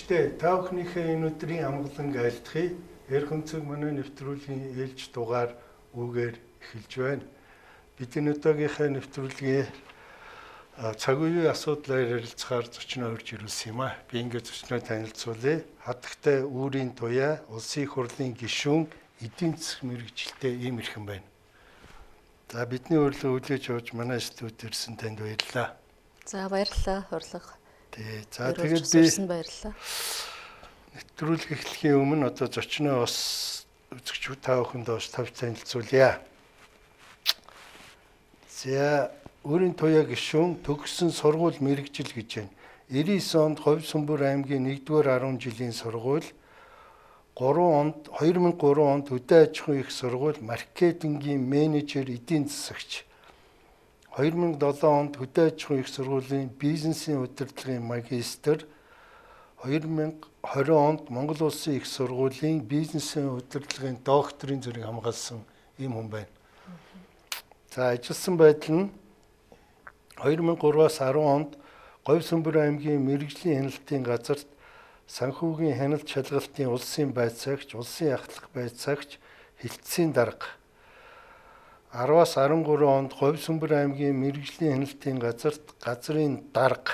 үзэгчдээ та бүхнийхээ энэ өдрийн амгалан айлтгая. Ярих өнцөг манай нэвтрүүлгийн ээлж дугаар үгээр эхэлж байна. Бид энэ удаагийнхаа нэвтрүүлгийн цаг үеийн асуудлаар ярилцахаар зочноо урьж ирүүлсэн юм аа. Би ингээд зочноо танилцуулъя. Хатагтай үүрийн туяа, улсын их хурлын гишүүн, эдийн засгийн мэргэжилтэй ийм ирхэн байна. За бидний урилга хүлээж авч манай студид ирсэн танд баярлалаа. За баярлалаа урилга. За тэгээд би баярлалаа. Нэвтрүүлэг эхлэхийн өмнө одоо зочноо бас үзэгчүүд та бүхэндээ бас тавь танилцуулъя. За өөрийн туяа гишүүн төгссөн сургууль мэргэжил гэж байна. 99 онд Говь Сүмбэр аймгийн 1-р 10 жилийн сургууль, 2003 онд Хөдөө аж ахуйн их сургууль маркетингийн менежер эдийн засагч, 2007 онд Хөдөө аж ахуйн их сургуулийн бизнесийн удирдлагын магистр, 2020 онд Монгол Улсын их сургуулийн бизнесийн удирдлагын докторийн зэрэг хамгаалсан ийм хүн байна. За ажилласан байдал нь 2003-аас 10 онд Говь Сүмбэр аймгийн мэргэжлийн хяналтын газарт санхүүгийн хяналт шалгалтын улсын байцаагч, улсын ахлах байцаагч, хилцээний дарга. 10-аас 13 онд Говь Сүмбэр аймгийн мэргэжлийн хяналтын газарт газрын дарга.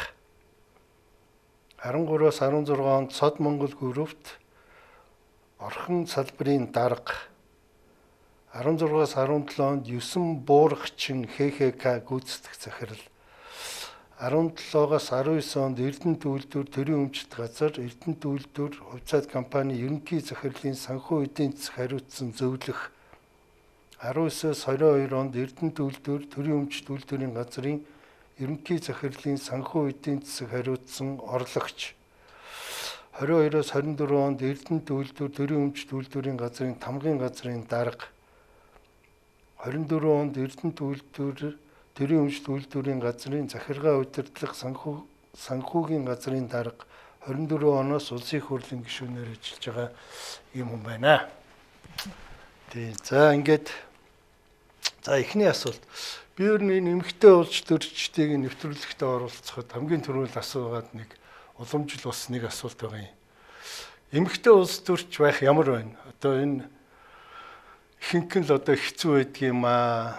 13-аас 16 онд Сод Монгол гүрвт орхон салбарын дарга. 16-аас 17 онд 9 буурагчин ХХК гүйцэтгэх захирал. 17-аас 19 онд Эрдэнэт үйлдвэр төрийн өмчт газар, Эрдэнэт үйлдвэр хувьцаат компани ерөнхий захирлын санхүү эдийн засаг хариуцсан зөвлөх. 19-аас 22 онд Эрдэнэт үйлдвэр төрийн өмчт үйлдвэрийн газрын ерөнхий захирлын санхүү эдийн засаг хариуцсан орлогч. 22-оос 24 онд Эрдэнэт үйлдвэр төрийн өмчт үйлдвэрийн газрын тамгын газрын дарга. 24 онд Эрдэнэт үйлдвэр төрийн өмчт үйлдвэрийн газрын захиргаа удирдлага санхүүгийн газрын дарга. 24 оноос улсын их хурлын гишүүнээр ажиллаж байгаа юм хүн байна. За ингээд эхний асуулт. Би өөр нэг эмэгтэй улс төрчдгийг нэвтрүүлэгтээ оролцоход хамгийн түрүүнд асуугаад нэг уламжил бас нэг асуулт байгаа юм. Эмэгтэй улс төрч байх ямар байна? Одоо энэ ихэнх нь л одоо хэцүү байдаг юм аа.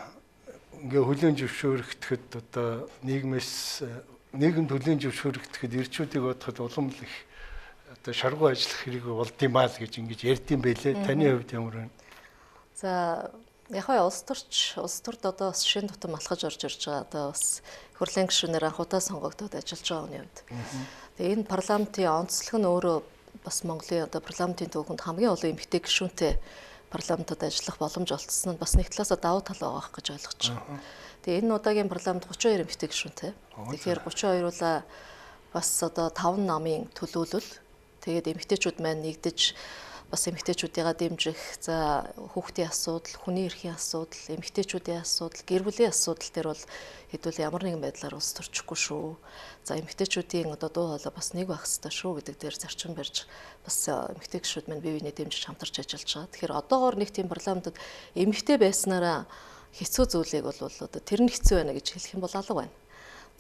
Ингээ хүлээн зөвшөөрөгдөд одоо нийгэмд хүлээн зөвшөөрөгдөд ирчүүдийг бодоход улам л их одоо шаргуу ажиллах хэрэг болд юм аа л гэж ингэж ярьдсан байлээ. Таны хувьд ямар байна? За яг хөө улс төрд одоо бас шинэ тутам алхаж орж ирж байгаа. Одоо бас хурлын гишүүнээр анхудаа сонгогдоод ажиллаж байгаа хүний хувьд. Тэгээ энэ парламентын онцлог нь өөрөө бас Монголын одоо парламентын түүхэнд хамгийн олон эмэгтэй гишүүнтэй парламентод ажиллах боломж олцсон нь бас нэг талаасаа давуу тал байгаа гэж ойлгож байна. Тэгээ энэ удаагийн парламент 32 эмэгтэй гишүүнтэй. Тэгэхээр 32-уулаа бас одоо 5 намын төлөөлөл. Тэгээд эмэгтэйчүүд маань нэгдэж бас эмэгтэйчүүдийгээ дэмжих, за хүүхдийн асуудал, хүний эрхийн асуудал, эмэгтэйчүүдийн асуудал, гэр бүлийн асуудал дээр бол хэдүүл ямар нэгэн байдлаар улс төрчихгүй шүү. За эмэгтэйчүүдийн одоо дуу хоолой бас нэг байх хэрэгтэй шүү гэдэг дээр зарчим барьж бас эмэгтэй гишүүд маань бие биенээ дэмжиж хамтарч ажиллаж байгаа. Тэгэхээр одоогоор нэг тийм парламентод эмэгтэй байснараа хэцүү зүйлийг бол одоо тэр нь хэцүү байна гэж хэлэх юм бол алга байна.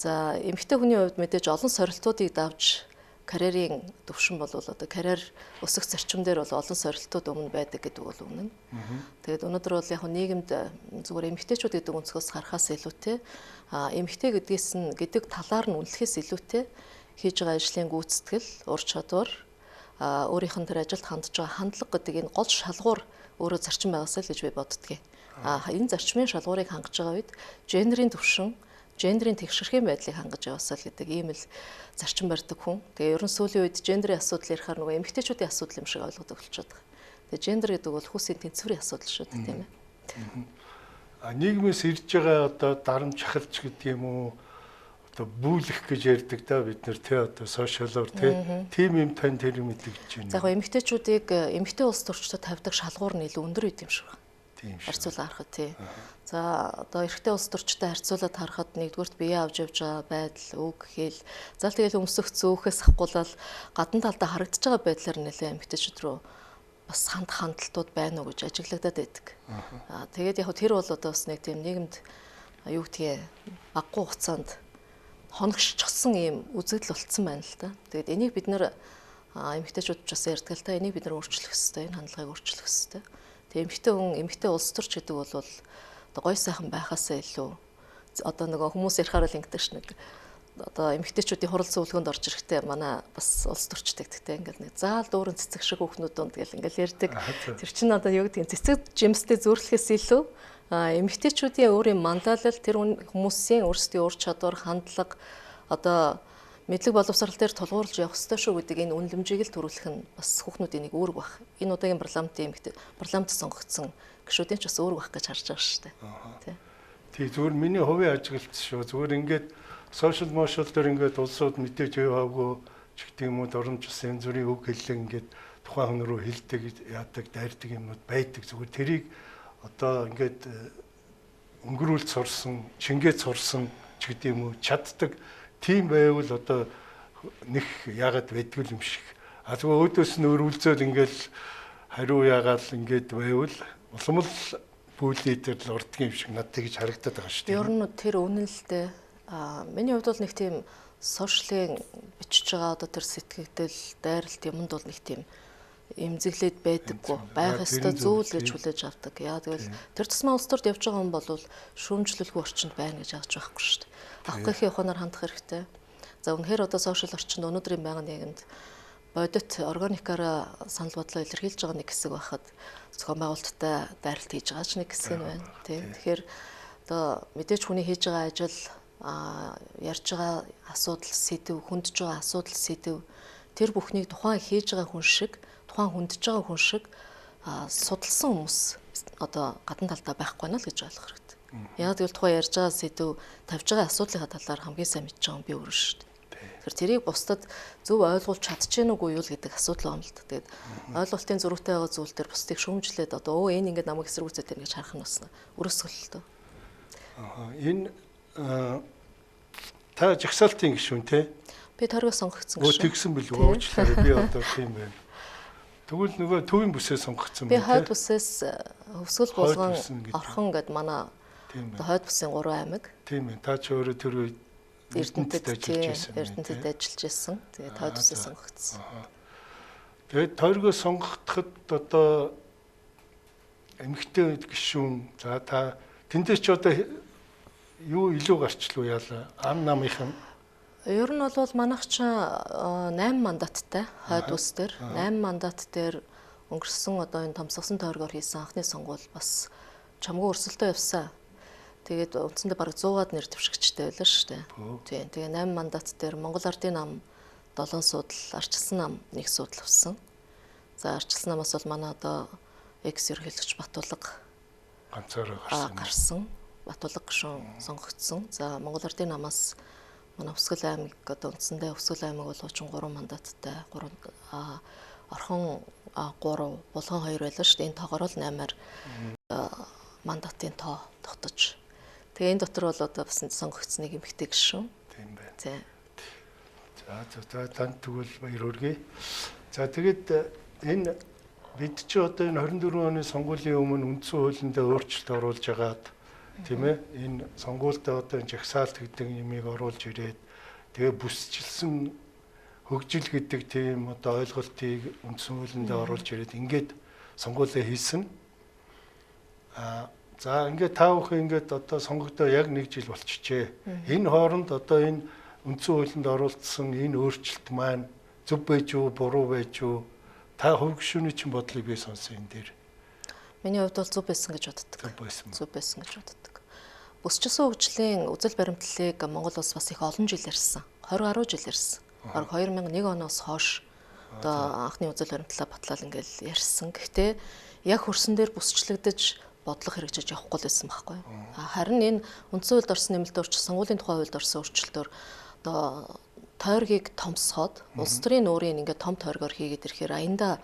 За эмэгтэй хүний хувьд мэдээж олон сорилтуудыг давж карьерийн төвшин бол одоо карьер өсөх зарчим дээр бол олон сорилтууд өмнө байдаг гэдэг бол үнэн. Тэгээд өнөөдөр бол яг нийгэмд зүгээр эмэгтэйчүүд гэдэг өнцгөөс харахаас илүүтэй эмэгтэй гэдэг талаар нь үнэлэхээс илүүтэй хийж байгаа ажлын гүйцэтгэл, ур чадвар, өөрийнх нь тэр ажилд хандж байгаа хандлага гэдэг энэ гол шалгуур өөрөө зарчим байгаасаа л гэж би боддгийг. Энэ зарчмын шалгуурыг хангаж байгаа үед гендерийн төвшин, гендерийн тэгшэрхийн байдлыг хангаж яваасаа л гэдэг ийм л зарчим барьдаг хүн. Тэгээ ерөн сүүлийн үед гендерийн асуудал ярихаар нөгөө эмэгтэйчүүдийн асуудал юм шиг ойлгоод болчиход байгаа. Тэгээ гендер гэдэг бол хүсийн тэнцвэрийн асуудал шүү дээ, тийм ээ. Нийгмээс ирж байгаа одоо дарамт шахалч гэдэг юм уу? Одоо бүүлэх гэж ярьдаг да бид нэр тий одоо сошиалор тийм юм тань тэр мэдэгдэж байна. За яг эмэгтэйчүүдийг эмэгтэй улс төрчдөд тавьдаг шалгуур нь илүү өндөр байт юм шиг байна. Харьцуулаад харахад тий. За одоо эрэгтэй улс төрчтэй харьцуулаад харахад нэгдүгürt бие авч явж байгаа байдал, үг хэл, за тэгэл өмсөх зөөхөөс ахгуулаад гадна талдаа харагдаж байгаа байдлаар нэлээ эмэгтэйчүүд рүү бас хандалтууд байна уу гэж ажиглагдаад байдаг. Тэгээд яг тэр бол одоо бас нэг тийм нийгэмд юу гэдгийг баггүй хугацаанд хоногшчихсан ийм үзэгдэл болцсон байна л да. Тэгээд энийг бид нэр эмэгтэйчүүд ч бас ярьдаг л та энийг бид нар өөрчлөх ёстой, энэ хандлагыг өөрчлөх ёстой. Тэгээ эмэгтэй хүн, эмэгтэй улс төрч гэдэг бол одоо гой сайхан байхаасаа илүү одоо нөгөө хүмүүс ярихаар л ингэдэг ш нэг одоо эмэгтэйчүүдийн хурал зөвлөгөөнд орж ирэхдээ манай бас улс төрчтэй гэдэгтэй ингээд нэг заал дүүрэн цэцэг шиг хүүхнүүд донд гэл ингээд ярьдаг. Тэр чинь одоо юу гэдгийг цэцэг жимстэй зөөрлөхөөс илүү эмэгтэйчүүдийн өөрийн манлайлал тэр хүмүүсийн өөрсдийн ур чадвар, хандлага одоо мэдлэг боловсрал дээр тулгуурлаж явах ёстой шүү гэдэг энэ үнэлэмжийг л төрүүлэх нь бас хүүхнүүдийн нэг үүрэг баг. Энэ удаагийн парламент сонгогдсон гишүүдийн ч бас үүрэг баг гэж харж байгаа шүү дээ. Тий зүгээр миний хувийн ажиглалт шүү. Зүгээр ингээд сошиал мошиал дээр ингээд улсууд мэдээж яваагүй ч гэдэг юм уу дөрмж ус энэ зүрийн үг хэллэг ингээд тухайн хүн рүү хэлдэг яадаг дайрдаг юмнууд байдаг. Зүгээр тэрийг одоо ингээд өнгөрүүлж сурсан, чингээд сурсан ч гэдэг юм уу чаддаг. Тийм байвал одоо нэг яагаад байдгүй юм шиг. А зүгээр өөдөөс нь өрүүлзэл ингээл хариу яагаад ингээд байвал улам л бүлий дээр л урдгийн юм шиг надад гэж харагдаад байгаа шүү дээ. Ер нь тэр үнэлэлтэй миний хувьд бол нэг тийм сошиалын бичиж байгаа одоо тэр сэтгэгдэл, дайралт юмд бол нэг тийм эмзэглээд байдаггүй. Байх ёстой зүйл гэж хүлээж авдаг. Яа тэгвэл тэр тусмаа улс төрд явж байгаа хүн бол шүүмжлэлгүй орчинд байна гэж авч байхгүй шүү дээ. Авах гэхийн ухаанаар хандах хэрэгтэй. За үнэхээр одоо сошиал орчинд өнөөдрийн байнгын нийгэмд бодит органикаараа санал бодлоо илэрхийлж байгаа нэг хэсэг байхад зохион байгуулалттай дайралт хийж байгаа ч нэг хэсэг нь байна. Тийм. Тэгэхээр одоо мэдээж хүний хийж байгаа ажил ярьж байгаа асуудал сэдв, хүндж байгаа асуудал сэдв тэр бүхнийг тухайн хийж байгаа хүн шиг, тухайн хүндж байгаа хүн шиг судалсан хүмүүс одоо гадна талдаа байхгүй байна л гэж ойлгох хэрэгтэй. Яг тэгвэл тухайн ярьж байгаа сэдв, тавьж байгаа асуудлынхаа талаар хамгийн сайн мэдж байгаа хүн би өөрөө шүү дээ. Тэгэхээр тэрийг бусдад зөв ойлгуулж чадчихэв үгүй юу гэдэг асуудал байна л да. Тэгээд ойлголтын зөрүүтэй байгаа зүйл дээр бусдыг шүүмжлээд одоо энэ ингэж намайг эсэргүүцээд байна гэж харах нь бас өрөөсгөл л дөө. Энэ та жагсаалтын гишүүн те? Би торгоо сонгогдсон гишүүн. Тэгсэн билүү уучлаарай би одоо тийм байна. Тэгвэл нөгөө төвийн бүсээс сонгогдсон байна те? Би хойд бүсээс Хөвсгөл Булган Орхон гэд манай хойд бүсийн 3 аймаг. Тийм ээ. Та ч өөрөө тэр үед Эрдэнэтэд ажиллаж байсан. Тэгээд хойд бүсээс сонгогдсон. Тэгээд торгоо сонгогдоход одоо эмэгтэй гишүүн за та тэндээс ч одоо юу илүү гарчлуу яалаа? Ам намынхан. Ер нь бол манайх ч 8 мандаттай хойд бүс дээр 8 мандат дээр өнгөрсөн одоо энэ томсгосон тойргоор хийсэн анхны сонгуул бас чамгүй өрсөлдөө явсан. Тэгээд үндсэндээ бараг 100-аад нэр дэвшигчтэй байлаа шүү дээ. Тийм. Тэгээ 8 мандат дээр Монгол Ардын нам 7 судал, Арчилсан нам 1 судал авсан. За Арчилсан намаас бол манай одоо экс ерөнхийлөгч Батулга ганцаараа гарсан. Батулга гишүүн сонгогдсон. За Монгол Ардын намаас манай Хөвсгөл аймаг одоо үндсэндээ Хөвсгөл аймаг бол 33 мандаттай, Орхон 3, Булган 2 байлаа шүү дээ. Энэ тоогоор л 8-аар мандатын тоо тогтож. Тэгээ энэ дотор бол одоо бас сонгогдсон нэг эмэгтэй гишүүн. Тийм байна. Тийм. За танд тэгвэл баяр хүргэе. За тэгээд энэ бид чи одоо энэ 24 оны сонгуулийн өмнө үндсэн хуулиндээ өөрчлөлт оруулж агаад тийм ээ энэ сонгуультай одоо энэ жагсаалт гэдэг юмыг оруулж ирээд тэгээ бүсчилсэн хөгжил гэдэг тийм одоо ойлголтыг үндсэн хуулиндээ оруулж ирээд ингээд сонгуулиа хийсэн. За ингээд та бүхэн ингээд одоо сонгогдоо яг 1 жил болчихжээ. Энэ хооронд одоо энэ үндсэн хуулинд оруулсан энэ өөрчлөлт маань зөв байж юу, буруу байж юу? Та хувь гишүүний чинь бодлыг би сонсон энэ дээр. Миний хувьд бол зөв байсан гэж боддог. Зөв байсан гэж боддог. Бүсчилсэн хөгжлийн үзэл баримтлалыг Монгол улс бас их олон жил ярьсан. 20 гаруй жил ярьсан. Бараг 2001 оноос хойш одоо анхны үзэл баримтлалаа батлал ингээл ярьсан. Гэхдээ яг хөрсөн дээр бүсчлэгдэж бодлого хэрэгжиж явахгүй л байсан байхгүй. Харин энэ үндсэн хуульд орсон нэмэлт өөрчлөлт, сонгуулийн тухай хуульд орсон өөрчлөлтөөр одоо тойргийг томсгоод улс төрийн өөрийн ингээд том тойргоор хийгээд ирэхээр аянда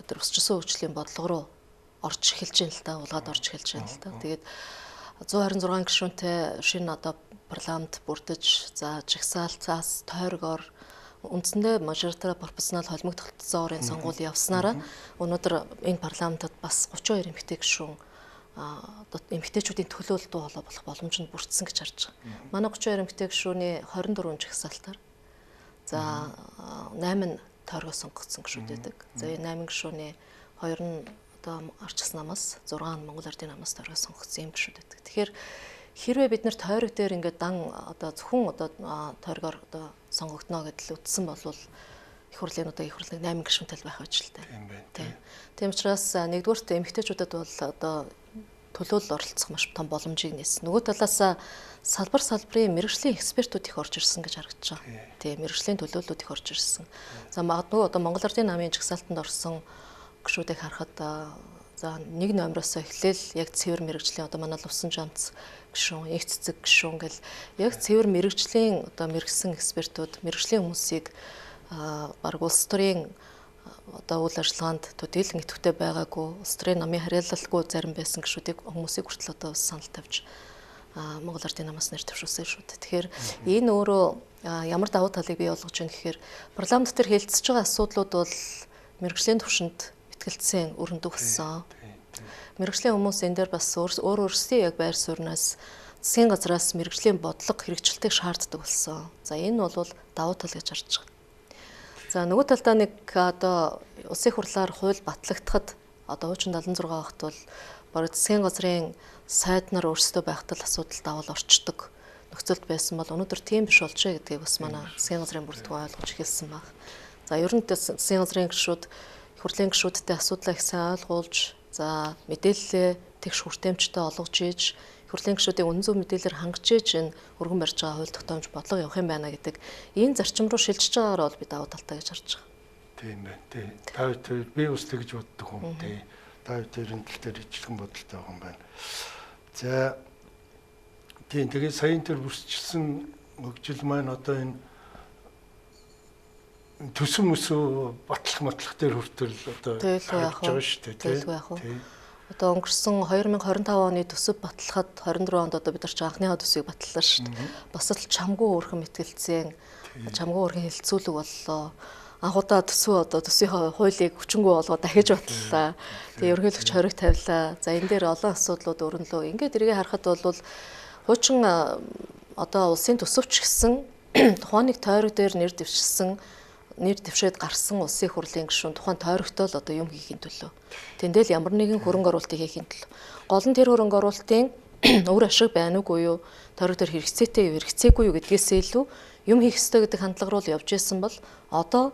тэр бүсчилсэн хөгжлийн бодлого руу орж эхэлж байна л та, улгаад орж эхэлж байна л та. Тэгээд 126 гишүүнтэй шинэ одоо парламент бүрдэж, за жагсаалтаас тойргоор үндсэндээ мажоритар пропорционал холимогдолтсон орын сонгуул явснараа өнөөдөр энэ парламентод бас 32 эмэгтэй гишүүн эмэгтэйчүүдийн төлөөлөлт болоо болох боломж нь бүрдсэн гэж харж байгаа. Манай 32 эмэгтэй гишүүний 24 жагсаалтаар за 8 нь тойргоо сонгогдсон гишүүд байдаг. За энэ 8 гишүүний 2 нь одоо арчсан намаас 6 нь Монгол Ардын намаас тойргоо сонгогдсон юм гишүүд байдаг. Тэгэхээр хэрвээ бид нэр тойрог дээр ингээд дан одоо зөвхөн одоо тойргоор одоо сонгогдно гэдэл үтсэн болвол их хурлын 8 гишүүнтэй байх ажилтай. Тийм учраас нэгдүгээрт эмэгтэйчүүдэд бол одоо төлөөлөл оролцох маш том боломжийг нээсэн. Нөгөө талаас салбарын мэрэгжлийн экспертүүд их орж ирсэн гэж харагдаж байгаа. Тийм мэрэгжлийн төлөөллүүд их орж ирсэн. За магадгүй одоо Монгол Ардын намын жагсаалтанд орсон гишүүдийг харахад за нэг номероос эхлээл яг цэвэр мэрэгжлийн одоо манай Лувсан Жанц гишүүн, их цэцэг гишүүн гэл яг цэвэр мэрэгжлийн одоо мэрэгсэн экспертүүд, мэрэгжлийн хүмүүсийг баг улс төрийн одоо үйл ажиллагаанд төдийлөн идэвхтэй байгаагүй, улс төрийн намын харьяалалгүй зарим байсан гишүүдийг хүмүүсийг хүртэл одоо санал тавьж Монгол Ардын намаас нэр дэвшүүлсэн шүү дээ. Тэгэхээр энэ өөрөө ямар давуу талыг бий болгож байна гэхээр парламент дээр хэлэлцэж байгаа асуудлууд бол мэрэгжлийн түвшинд итгэлцсэн өрөнд өгсөн. Мэрэгжлийн хүмүүс энэ дээр бас өөрсдийн яг байр сууриас засгийн газраас мэрэгжлийн бодлого хэрэгжилтийг шаарддаг болсон. За энэ бол давуу тал гэж харж байгаа. За нөгөө талдаа нэг одоо улсын хурлаар хууль батлагдахад одоо хуучин 76 багт бол бараг засгийн газрын сайд нар өөрсдөө байхтал асуудал давал орчдөг нөхцөлд байсан бол өнөөдөр тийм биш болжээ гэдгийг бас манай засгийн газрын бүрэлдэхүүн ойлгож эхэлсэн баг. За ер нь засгийн газрын гишүүд их хурлын гишүүдтэй асуудлаа их сайн ойлгуулж, за мэдээлэлээ тэгш хүртээмжтэй олгож ийж, их хурлын гишүүдийн үнэн зөв мэдээлэлээр хангаж ийж энэ өргөн барьж байгаа хууль тогтоомж бодлого явах юм байна гэдэг энэ зарчим руу шилжиж байгаагаар бол би давуу талтай гэж харж байгаа. Тийм байна. Тийм. Та хоёр би бас тэгж боддог юм. Тийм. Та хоёр энэ тал дээр ижилхэн бодолтой байгаа юм байна. За тийм тэгээд саяын тэр бүрсчилсэн хөгжил маань одоо энэ төсөв мөсөө батлах дээр хүртэл одоо харж байгаа шүү дээ. Тийм. Одоо өнгөрсөн 2025 оны төсөв батлахад 24 онд одоо бид нар ч анхныхаа төсвийг батллаа шүү дээ. Бас л чамгүй өөрхөн мэтгэлцэн, чамгүй өөрхөн хэлцүүлэг боллоо. Анхудаа төсвийн хуулийг хүчингү болгоод дахиж батллаа. Тэгээ ерөнхийлөгч хориг тавилаа. За энэ дээр олон асуудлууд өрнөлөө. Ингээд эргээ харахад бол хуучин одоо улсын төсөвч гэсэн тухайн нэг тойрог дээр нэр дэвшээд гарсан улсын хурлын гишүүн тухайн тойрогтой л одоо юм хийхин төлөө. Тэндэл ямар нэгэн хөрөнгө оруулалтыг хийхин төлөө. Гол нь тэр хөрөнгө оруулалтын өвөр ашиг байна уугүй юу? Тойрог дээр хэрэгцээтэй юу, хэрэгцээгүй юу гэдгээс илүү юм хийх ёстой гэдэг хандлага руу явж исэн бол одоо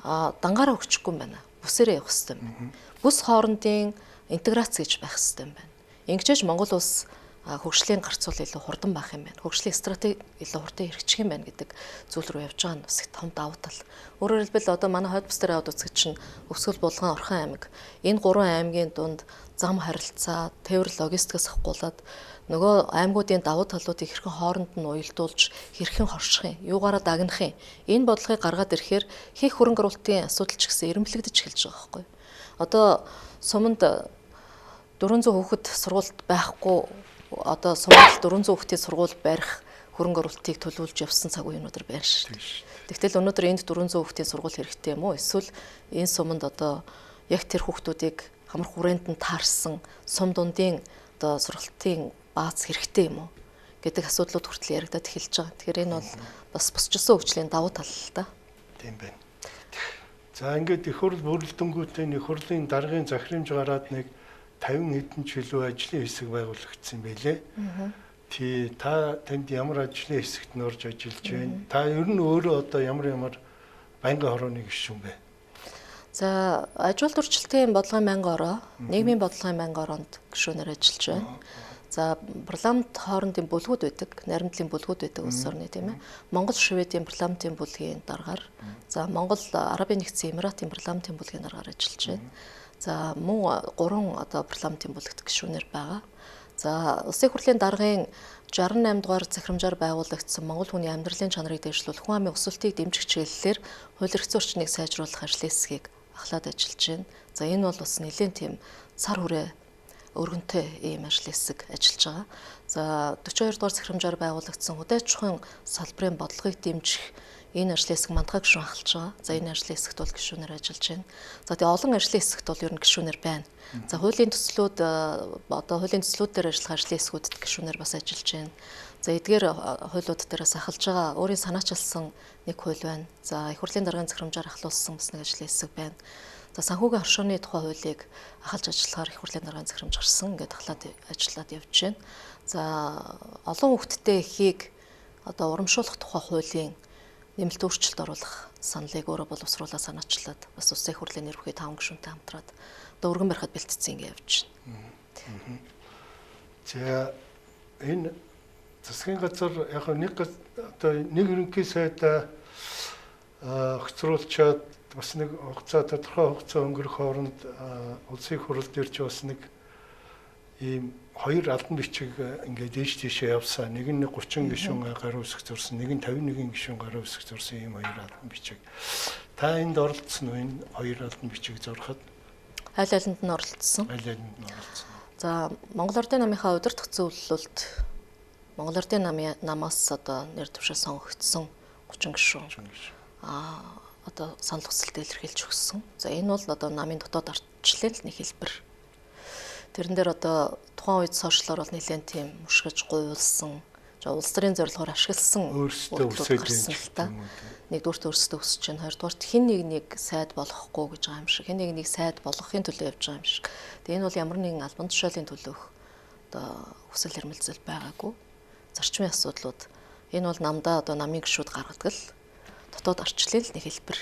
дангаараа өгчихгүй юм байна. Бүсээрээ явах ёстой юм байна. Бүс хоорондын интеграц гэж байх ёстой юм байна. Ингэжээж Монгол улс хөгжлийн гарцуул илүү хурдан байх юм байна. Хөгжлийн стратеги илүү хурдан хэрэгжих юм байна гэдэг зүйл рүү явж байгаа нь бас их том давуу тал. Өөрөөр хэлбэл одоо манай хойд бүс дээр аваад үзэх чинь Өвсгөл, Булган, Орхон аймаг. Энэ гурван аймгийн дунд зам харилцаа, тээвэр логистикээс ахгуулаад нөгөө аймагуудын давуу талуудыг хэрхэн хооронд нь уялдуулж, хэрхэн хорших юм, юугаараа дагнах юм. Энэ бодлогыг гаргаад ирэхээр хийх хөрөнгө оруулалтын асуудал ч гэсэн эренблэгдэж эхэлж байгаа байхгүй. Одоо суманд 400 хүүхэд сургуульд байхгүй одоо суманд 400 хүүхдийн сургууль барих хөрөнгө оруулалтыг төлөвлөж явсан цаг үеийнүүдэр байна шүү дээ. Тэгтэл өнөөдөр энд 400 хүүхдийн сургууль хэрэгтэй юм уу? Эсвэл энэ суманд одоо яг тэр хүүхдүүдийг хамар хүрээнд нь таарсан сум дундын одоо сургалтын бааз хэрэгтэй юм уу гэдэг асуудлууд хүртэл яригдаад эхэлж байгаа. Тэгэхээр энэ бол бас бусчилсан хөгжлийн давуу тал л да. Тийм байна. За ингээд их хурл бүрэлдэхүүнтэй их хурлын даргын захирамж гараад нэг 50 хэдэн жилийн ажлын хэсэг байгуулагдсан байлээ. Танд ямар ажлын хэсэгт нь орж ажиллаж байна? Та ер нь өөрөө одоо ямар байнгын хорооны гишүүн бэ? За ажил туршилтын бодлогын байнгын ороо, нийгмийн бодлогын байнгын ороонд гишүүнээр ажиллаж байна. За парламент хоорондын бүлгүүд байдаг, наримтлын бүлгүүд байдаг улс орны тийм ээ. Монгол Шведийн парламентын бүлгийн даргаар, за Монгол Арабын нэгдсэн Эмиратын парламентын бүлгийн даргаар ажиллаж байна. За мөн 3 одоо парламентын бүлэгт гишүүнээр байгаа. За улсын хурлын даргын 68 дугаар захирамжаар байгуулагдсан Монгол хүний амьдралын чанарыг дэвшлүүлэх хүн амын өсөлтийг дэмжих чиглэлээр хууль эрх зүйн орчныг сайжруулах ажлын хэсгийг ахлаад ажиллаж байна. За энэ бол бас нэлээд тийм цар хүрээ өргөнтэй ийм ажлын хэсэг ажиллаж байгаа. За 42 дугаар захирамжаар байгуулагдсан хүлээж чухал салбарын бодлогыг дэмжих Энэ ажлын хэсэг мандгаа гишүүн ахалж байгаа. За энэ ажлын хэсэгт бол гишүүнээр ажиллаж байна. За тэгээ олон ажлын хэсэгт бол ер нь гишүүнээр байна. За хуулийн төслүүд одоо хуулийн төслүүд дээр ажиллах ажлын хэсгүүдэд гишүүнээр бас ажиллаж байна. За эдгээр хуулиуд дээрээс ахалж байгаа өөрийн санаачилсан нэг хууль байна. За их хурлын даргын захирамжаар ахлуулсан бас нэг ажлын хэсэг байна. За санхүүгийн оршооны тухай хуулийг ахалж ажиллахаар их хурлын даргын захирамж гарсан ингээд ахлаад ажиллаад явж байна. За олон хүүхэдтэй эхийг одоо урамшуулах тухай хуулийн нэмэлт өөрчлөлт оруулах саналыг өөрөө боловсруулаад санаачлаад бас улсын их хурлын нэр бүхий 5 гишүүнтэй хамтраад одоо өргөн барихад бэлтцсэн ингэ явж байна. За энэ засгийн газар яг нэг одоо нэг ерөнхий сайдаа хоцруулчаад бас нэг хугацаа тодорхой хугацаа өнгөрөх хооронд улсын их хурл дээр ч бас нэг ийм хоёр албан бичиг ингээд дээш тийшээ явсаа. Нэг нь 30 гишүүн гаруй үсэг зурсан, нэг нь 51 гишүүн гаруй үсэг зурсан ийм хоёр албан бичиг. Та энд оролцсон уу энэ хоёр албан бичиг зурхад? Аль алинд нь оролцсон. Аль алинд нь оролцсон. За Монгол Ардын намынхаа удирдах зөвлөлд Монгол Ардын намаас одоо нэр дэвшээ сонгогдсон 30 гишүүн. Одоо санал хүсэлт илэрхийлж өгсөн. За энэ бол одоо намын дотоод ардчлалын нэг хэлбэр. Тэрэн дээр одоо тухайн үед сошиалор бол нэлээд тийм мушгиж гуйлсан, улс төрийн зорилгоор ашигласан өөрсдөө өсөж байна. Нэгдүгürt өөрсдөө өсөж байна. Хоёрдугаарт хэн нэг сайд болохгүй гэж байгаа юм шиг, хэн нэг сайд болгохын төлөө явж байгаа юм шиг. Тэгээ энэ бол ямар нэгэн албан тушаалын төлөөх одоо хүсэл эрмэлзэл байгаагүй. Зарчмын асуудлууд. Энэ бол намдаа одоо намын гишүүд гаргадаг л дотоод ардчлалын нэг хэлбэр.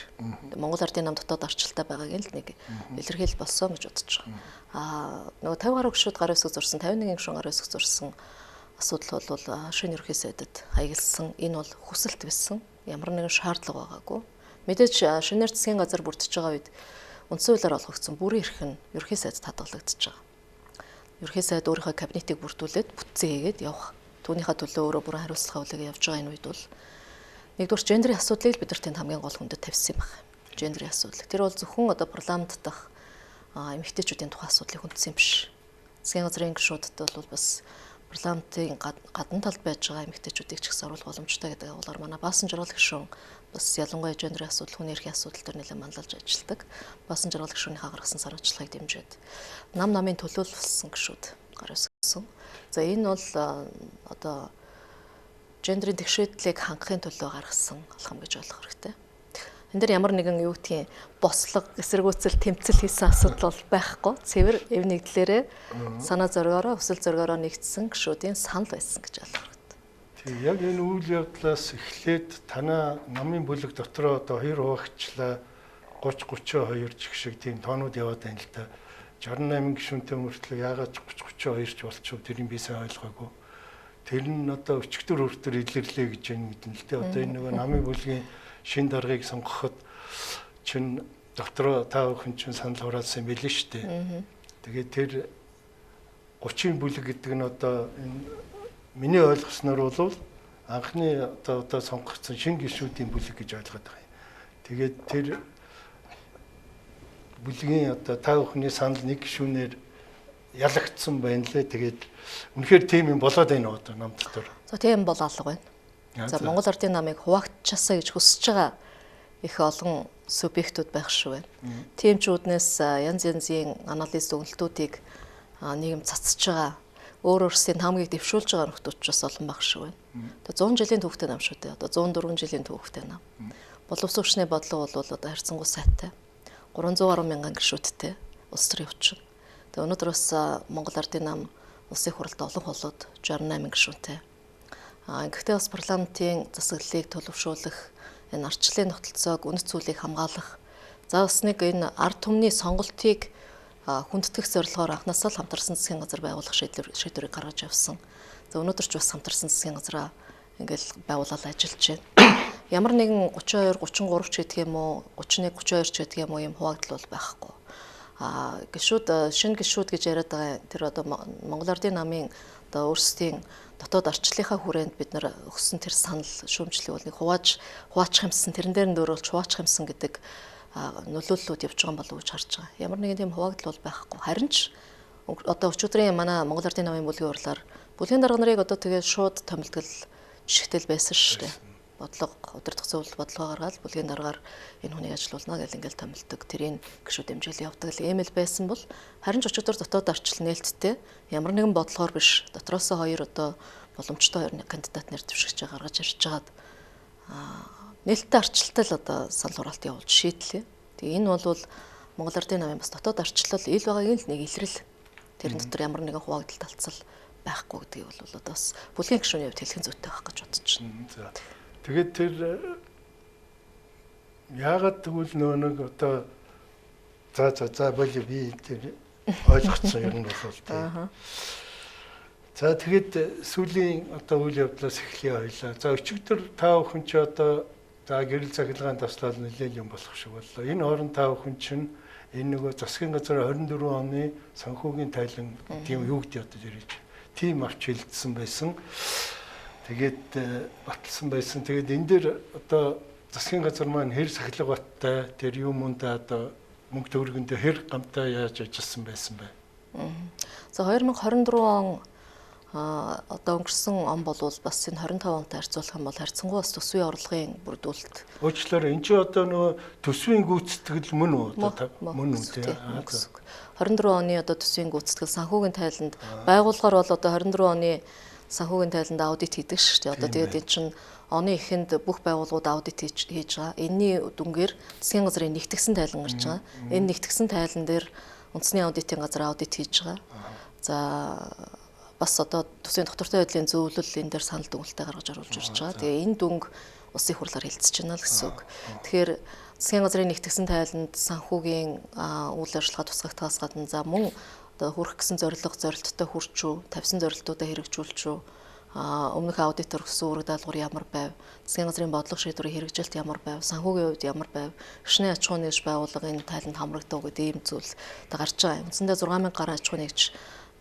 Монгол Ардын нам дотоод ардчлалтай байгааг л нэг илэрхийл болсон гэж бодож байгаа. Нөгөө 50 гаруй гишүүд гарын үсэг зурсан, 51 гишүүн гарын үсэг зурсан асуудал бол шинэ ерөнхий сайдад хаягдсан. Энэ бол хүсэлт байсан. Ямар нэгэн шаардлага байгаагүй. Мэдээж шинээр засгийн газар бүрдэж байгаа үед үндсэн хуулиар олгогдсон бүрийн эрх нь ерөнхий сайдд хадгалагдаж байгаа. Ерөнхий сайд өөрийнхөө кабинетийг бүрдүүлээд бүтцээ хийгээд явах. Түүнийхээ төлөө өөрөө бүрэн хариуцлага авлага явж байгаа энэ үед бол нэгдүгээр гендерийн асуудлыг бид нар тэнд хамгийн гол хүндэд тавьсан юм байна. Гендерийн асуудал. Тэр бол зөвхөн одоо парламент дахь эмэгтэйчүүдийн тухай асуудлыг хүндсэн юм биш. Засгийн газрын гишүүдэд бол бас парламентын гадна талд байж байгаа эмэгтэйчүүдийг ч гэсэн оруулах боломжтой гэдэг агуулгаар манай Баасан Жаргал гишүүн бас ялангуяа гендерийн асуудал, хүний эрхийн асуудал дээр нэлээд манлайлж ажилладаг. Баасан Жаргал гишүүнийхээ гаргасан санаачлагыг дэмжиж намын төлөөлсөн гишүүд гар үсгсэн. За энэ бол одоо гендерийн тэгшээдлийг хангахын төлөө гаргасан алхам гэж ойлгох хэрэгтэй. Энд дээр ямар нэгэн юу гэдгийг бослого, эсэргүүцэл, тэмцэл хийсэн асуудал бол байхгүй. Цэвэр эв нэгдлэрээ санаа зоргоороо, хүсэл зоргоороо нэгдсэн гишүүдийн санал байсан гэж ойлгох хэрэгтэй. Тийм яг энэ үйл явдлаас эхлээд танаа намын бүлэг дотроо одоо 2 хуваагчлаа 30-32 ч шиг тийм тоонууд яваад байна л да. 68 гишүүнтэй мөртлөө яагаад 30-32 ч болчихв тэрийг би сайн ойлгоогүй. Тэр нь одоо өчигдөр өөртөө илэрлээ гэж байна мэдэн л дээ. Одоо энэ нөгөө намын бүлгийн шин даргаыг сонгоход чин дотроо та бүхэн чин санал хураалсан байлээ шүү дээ. Тэгээд тэр 30-ын бүлэг гэдэг нь одоо энэ миний ойлгосноор бол анхны одоо сонгогдсон шин гишүүдийн бүлэг гэж ойлгоод байгаа юм. Тэгээд тэр бүлгийн одоо та бүхний санал нэг гишүүнээр ялагдсан байна лээ. Тэгээд үнэхээр тийм юм болоод байна одоо нам дотор. За тийм бол алга байна. За Монгол Ардын намыг хуваагдчихасаа гэж хүсэж байгаа их олон субъектууд байх шүү байна. Тимчүүднээс янз янзын анализ зөвлөлтүүдийг нийгэм цацж байгаа өөр өөрсдийн намгийг дэвшүүлж байгаа нөхдүүд ч бас олон байх шүү байна. Одоо 100 жилийн түүхтэй нам шүү дээ. Одоо 104 жилийн түүхтэй нам. Боловсон хүчний бодлого бол одоо харьцангуй сайтай. 300 гаруй мянган гишүүдтэй улс төрийн хүчин. Тэгээ өнөөдөр бас Монгол Ардын нам улсын хурлд олон холоод 68 гишүүнтэй. Гэхдээ бас парламентын засаглалыг төлөвшүүлэх, энэ ардчлалын тогтолцоог үнэт зүйлийг хамгаалах, за бас нэг энэ ард түмний сонголтыг хүндэтгэх зорилгоор анхнаасаа л хамтарсан засгийн газар байгуулах шийдвэрийг гаргаж явсан. За өнөөдөр ч бас хамтарсан засгийн газараа ингээл байгуулаад ажиллаж байна. Ямар нэгэн 32, 33 ч гэдэг юм уу, 31, 32 ч гэдэг юм уу юм хуваагдал бол байхгүй. Гишүүд, шинэ гишүүд гэж яриад байгаа тэр одоо Монгол Ардын намын одоо өөрсдийн дотоод ардчлалынхаа хүрээнд бид нар өгсөн тэр санал шүүмжлэг бол нэг хуваачих юмсан тэрэн дээр нь дөөрөлж хуваачих юмсан гэдэг нөлөөллүүд явж байгаа болов уу гэж харж байгаа. Ямар нэгэн тийм хуваагдал бол байхгүй. Харин ч одоо өчигдрийн манай Монгол Ардын намын бүлгийн урлаар бүлгийн дарга нарыг одоо тэгээд шууд томилдгол жишгтэл байсан шүү дээ. бодлого удирдах зөвлөл бодлого гаргаад бүлгийн дараагаар энэ хүнийг ажилуулна гэж ингээл томилдог. Тэрийн гишүүд хэмжээл явдаг л ийм л байсан бол харин ч өчигдөр дотоод арчил нээлттэй ямар нэгэн бодлогоор биш дотроосоо хоёр одоо боломжтой хоёр кандидат нэр дэвшигч гаргаж ирж байгаад нээлттэй арчилтал одоо санал хураалт явуулж шийдлээ. Тэгээ энэ бол Монгол Ардын намын бас дотоод арчлал ил байгаагийн л нэг илрэл. Тэрэн дотор ямар нэгэн хуваагдал талцал байхгүй гэдгийг бол одоо бас бүлгийн гишүүний хувьд хэлхэн зүйтэй байх гэж бодож байна. За. Тэгээд тэр яагаад тэгвэл нөө нэг одоо за болов би тэр ойлгоцсон юм бол тийм. За тэгээд сүүлийн одоо үйл явдлаас эхлэе хоёлаа. За өчигдөр та бүхэн ч одоо за гэрэл цахилгаан таслал нэлээд юм болох шиг боллоо. Энэ хооронд та бүхэн чинь энэ нөгөө засгийн газар 24 оны санхүүгийн тайлан тийм юу гэдэг одоо ирж тийм авч хилцсэн байсан. Тэгээд баталсан байсан. Тэгээд энэ дээр одоо засгийн газар маань хэр сахилга баттай тэр юм ундаа одоо мөнгө төгрөгөндөө хэр гамтай яаж ажилласан байсан бэ? За 2024 он одоо өнгөрсөн он бол бас энэ 25 онтой харьцуулах юм бол харьцангуй бас төсвийн орлогын бүрдүүлэлт. Уучлаарай энэ чи одоо нөгөө төсвийн гүйцэтгэл мөн үү? Мөн үү тийм. 24 оны одоо төсвийн гүйцэтгэл санхүүгийн тайланд байгууллагаар бол одоо 24 оны санхүүгийн тайланд аудит хийдэг шүү дээ. Одоо тэгээд энэ чинь оны эхэнд бүх байгууллагууд аудит хийж байгаа. Энийний дүнгээр засгийн газрын нэгтгэсэн тайлан гарч байгаа. Энэ нэгтгэсэн тайлан дээр үндэсний аудитын газар аудит хийж байгаа. За бас одоо төсвийн доктортой байдлын зөвлөл энэ дээр санал дүгнэлтээ гаргаж оруулж ирж байгаа. Тэгээ энэ дүнг улсын хурлаар хэлцэж байна л гэсэн үг. Тэгэхээр засгийн газрын нэгтгэсэн тайланд санхүүгийн үйл ажиллагаа тусгагдахаас гадна за мөн одоо хүрэх гэсэн зорилттой хүрч үү, тавьсан зорилтуудаа хэрэгжүүлж үү, өмнөх аудитор гэсэн үүрэг даалгавар ямар байв, засгийн газрын бодлого шийдвэрийн хэрэгжилт ямар байв, санхүүгийн хувьд ямар байв, эрчний аж ахуй нэгж байгууллагын тайланд хамрагдав гэдэг ийм зүйл одоо гарч байгаа. Үндсэндээ 6000 гаруй аж ахуй нэгж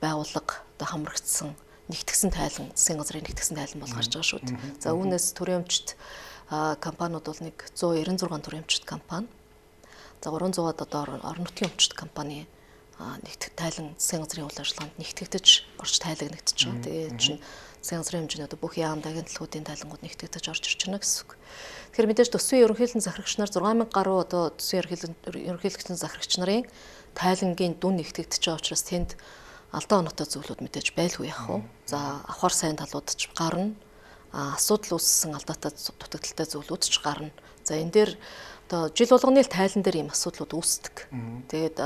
байгууллага одоо хамрагдсан нэгтгэсэн тайлан засгийн газрын нэгтгэсэн тайлан бол гарч байгаа шүү дээ. За үүнээс төрийн өмчт компаниуд бол нэг 196 төрийн өмчт компани. За 300-аад одоо орон нутгийн өмчт компани нэгтгэх тайлан засгийн газрын үйл ажиллагаанд нэгтгэгдэж орж тайлагнагдаж байгаа. Тэгээ энэ чинь засгийн газрын хэмжээний одоо бүх яам агентлагуудын тайлангууд нэгтгэгдэж орж ирж байна гэсэн үг. Тэгэхээр мэдээж төсвийн ерөнхийлөгчийн захирагч нар 6000 гаруй одоо төсвийн ерөнхийлөгчийн захирагч нарын тайлангийн дүн нэгтгэгдэж байгаа учраас тэнд алдаа оноотой зүйлүүд мэдээж байлгүй яах вэ? За авахар сайн талууд ч гарна. Асуудал үүссэн алдаатай дутагдaltaй зүйлүүд ч гарна. За энэ дээр одоо жил болгоны тайлан дээр ийм асуудлууд үүсдэг. Тэгээд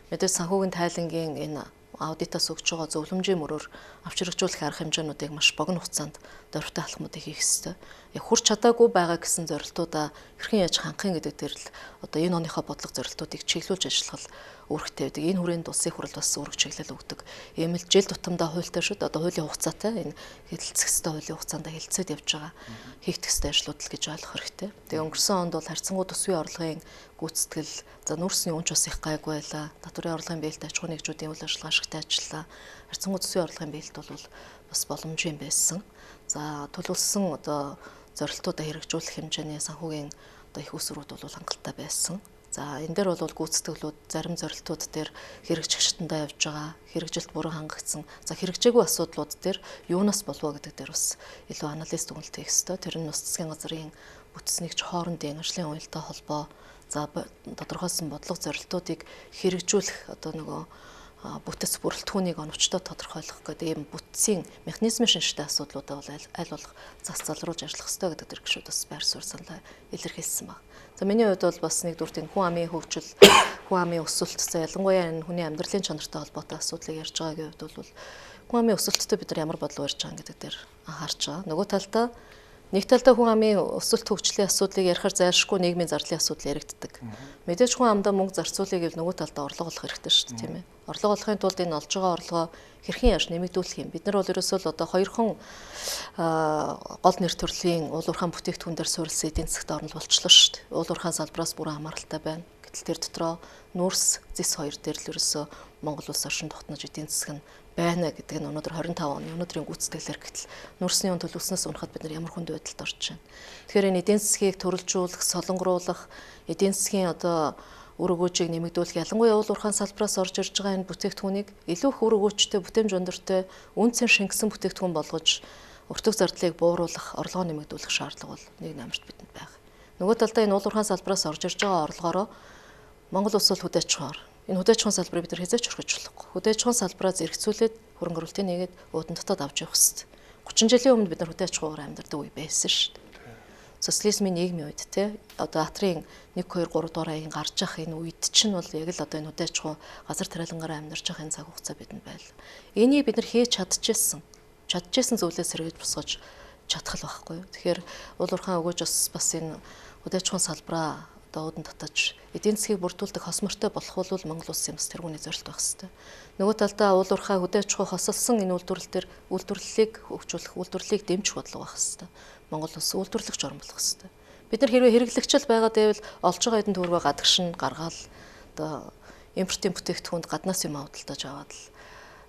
мэдээж санхүүгийн тайлангийн энэ аудитаас өгч байгаа зөвлөмжийн мөрөөр авч хэрэгжүүлэх арга хэмжээнүүдийг маш богино хугацаанд дөрвтэй алхмуудыг хийх ёстой. Яг хүрч чадаагүй байгаа гэсэн зорилтуудаа хэрхэн яаж хангахын гэдэг дээр л одоо энэ оныхоо бодлого зорилтуудыг чиглүүлж ажиллах үүрэгтэй байдаг. Энэ хүрээнд улсын хурал бас үүрэг чиглэл өгдөг. Ийм л жил тутамдаа хуультай шүү дээ. Одоо хуулийн хугацаатай энэ хэлэлцэх ёстой хуулийн хугацаанд хэлэлцээд явж байгаа хийгдэх ёстой ажлууд л гэж ойлгох хэрэгтэй. Тэгээ өнгөрсөн онд бол харьцангуй төсвийн орлогын гүйцэтгэл за нүүрсний үнч бас их гайгүй байлаа. Татварын орлогын биелэлт аж ахуй нэгжүүдийн үйл ажиллагаа ашигтай ажиллаа. Харьцангуй төсвийн орлогын биелэлт бол бас боломжийн байсан. За төлөвлөсөн одоо зорилтуудаа хэрэгжүүлэх хэмжээний санхүүгийн одоо их усрууд бол хангалттай байсан. За энэ дээр бол гүйцэтгэлүүд зарим зорилтууд дээр хэрэгжигчтандаа явж байгаа, хэрэгжилт буруу хангагдсан. За хэрэгжээгүй асуудлууд дээр юунаас болов гэдэг дээр бас илүү анализ дүгнэлт хийх ёстой. Тэр нь бас засгийн газрын бүтцнийгч хоорондын ажлын уялдаа холбоо, за тодорхойлсон бодлого зорилтуудыг хэрэгжүүлэх одоо нөгөө бүтэц бүрэлдэхүүнийг оновчтой тодорхойлох гэдэг ийм бүтцийн механизмын шинжтэй асуудлуудаа бол аль болох зас залруулж ажиллах ёстой гэдэг төр гişүүд бас байр суурь саналаа илэрхийлсэн баг. За миний хувьд бол бас нэгдүгээр энэ хүн амын хөгжил, хүн амын өсөлт, за ялангуяа энэ хүний амьдралын чанартай холбоотой асуудлыг ярьж байгаагийн хувьд бол хүн амын өсөлтөд бид нар ямар бодлого ярьж байгаа гэдэг дээр анхаарч байгаа. Нөгөө талдаа нэг талдаа хүн амын өсөлт хөгжлийн асуудлыг ярихаар зайлшгүй нийгмийн зарлалын асуудал яригддаг. Мэдээж хүн амдаа мөнгө зарцуулъя гэвэл нөгөө талдаа орлого олох хэрэгтэй шүү дээ, тийм ээ. Орлого олохын тулд энэ олж байгаа орлогоо хэрхэн яаж нэмэгдүүлэх юм? Бид нар бол ерөөсөө л одоо хоёрхан гол нэр төрлийн уул уурхайн бүтээгдэхүүн дээр суурилсан эдийн засгт орнол болчихлоо шүү дээ. Уул уурхайн салбараас бүрэн хамааралтай байна. Гэтэл тэр дотроо нүүрс зис хоёр дээр л ерөөсөө Монгол улс оршин тогтнож эдийн засаг нь байна гэдэг нь өнөөдөр 25 оны өнөөдрийн гүйцэтгэлээр гэтэл нүүрсний он төлөвснөөс унахад бид нар ямар хүнд байдалд орж байна. Тэгэхээр энэ эдийн засгийг төрөлжүүлэх, солонгоруулах, эдийн засгийн одоо үр өгөөжийг нэмэгдүүлэх, ялангуяа уул уурхайн салбараас орж ирж байгаа энэ бүтээгдэхүүнийг илүү их үр өгөөжтэй, бүтээмж өндөртэй, үнцэн шингэсэн бүтээгдэхүүн болгож өртөг зардлыг бууруулах, орлогоо нэмэгдүүлэх шаардлага бол нэг намжид бидэнд байна. Нөгөө талдаа энэ уулуурхаан салбараас орж ирж байгаа орлогоороо Монгол улс бол хүлээж чухаар. Энэ хүлээж чухал салбарыг бид нар хэзээ ч орхиж болохгүй. Хүлээж чухал салбараа зэрэгцүүлээд хөрөнгө оруулалтын нэгэд уудан дотоод авч явах хэрэгтэй. 30 жилийн өмнө бид нар хүлээж чухаар амьдардаг үе байсан шүү дээ. Социализмын нийгмийн үед одоо Атрын 1 2 3 дугаар аян гарч ах энэ үед чинь бол яг л одоо энэ хүлээж чухал газар тариалангаараа амьдарч ах энэ цаг хугацаа бидэнд байл. Энийг бид нар хийж чадчихсан зүйлээс сэргийж босгож чадах л байхгүй юу. Тэгэхээр уулуурхаан өгөөж бас энэ хүлээж чухал салбараа одоо уудан татаж эдийн засгийг бүрдүүлдэг хос морьтой болох бол Монгол улсын бас тэргүүний зорилт байх хэрэгтэй. Нөгөө талдаа уулуурхаа хүлээж чухал хосолсон энэ үйлдвэрлэлийг хөгжүүлэх, үйлдвэрлэлийг дэмжих бодлого байх хэрэгтэй. Монгол улс үйлдвэрлэгч орн болох хэрэгтэй. Бид нар хэрвээ хэрэглэгчл байгаа дэвэл олж байгаа эдэн төгрөгөө гадагшин гаргаал одоо импортын бүтээгдэхүүнд гаднаас юм авдалтаж аваад л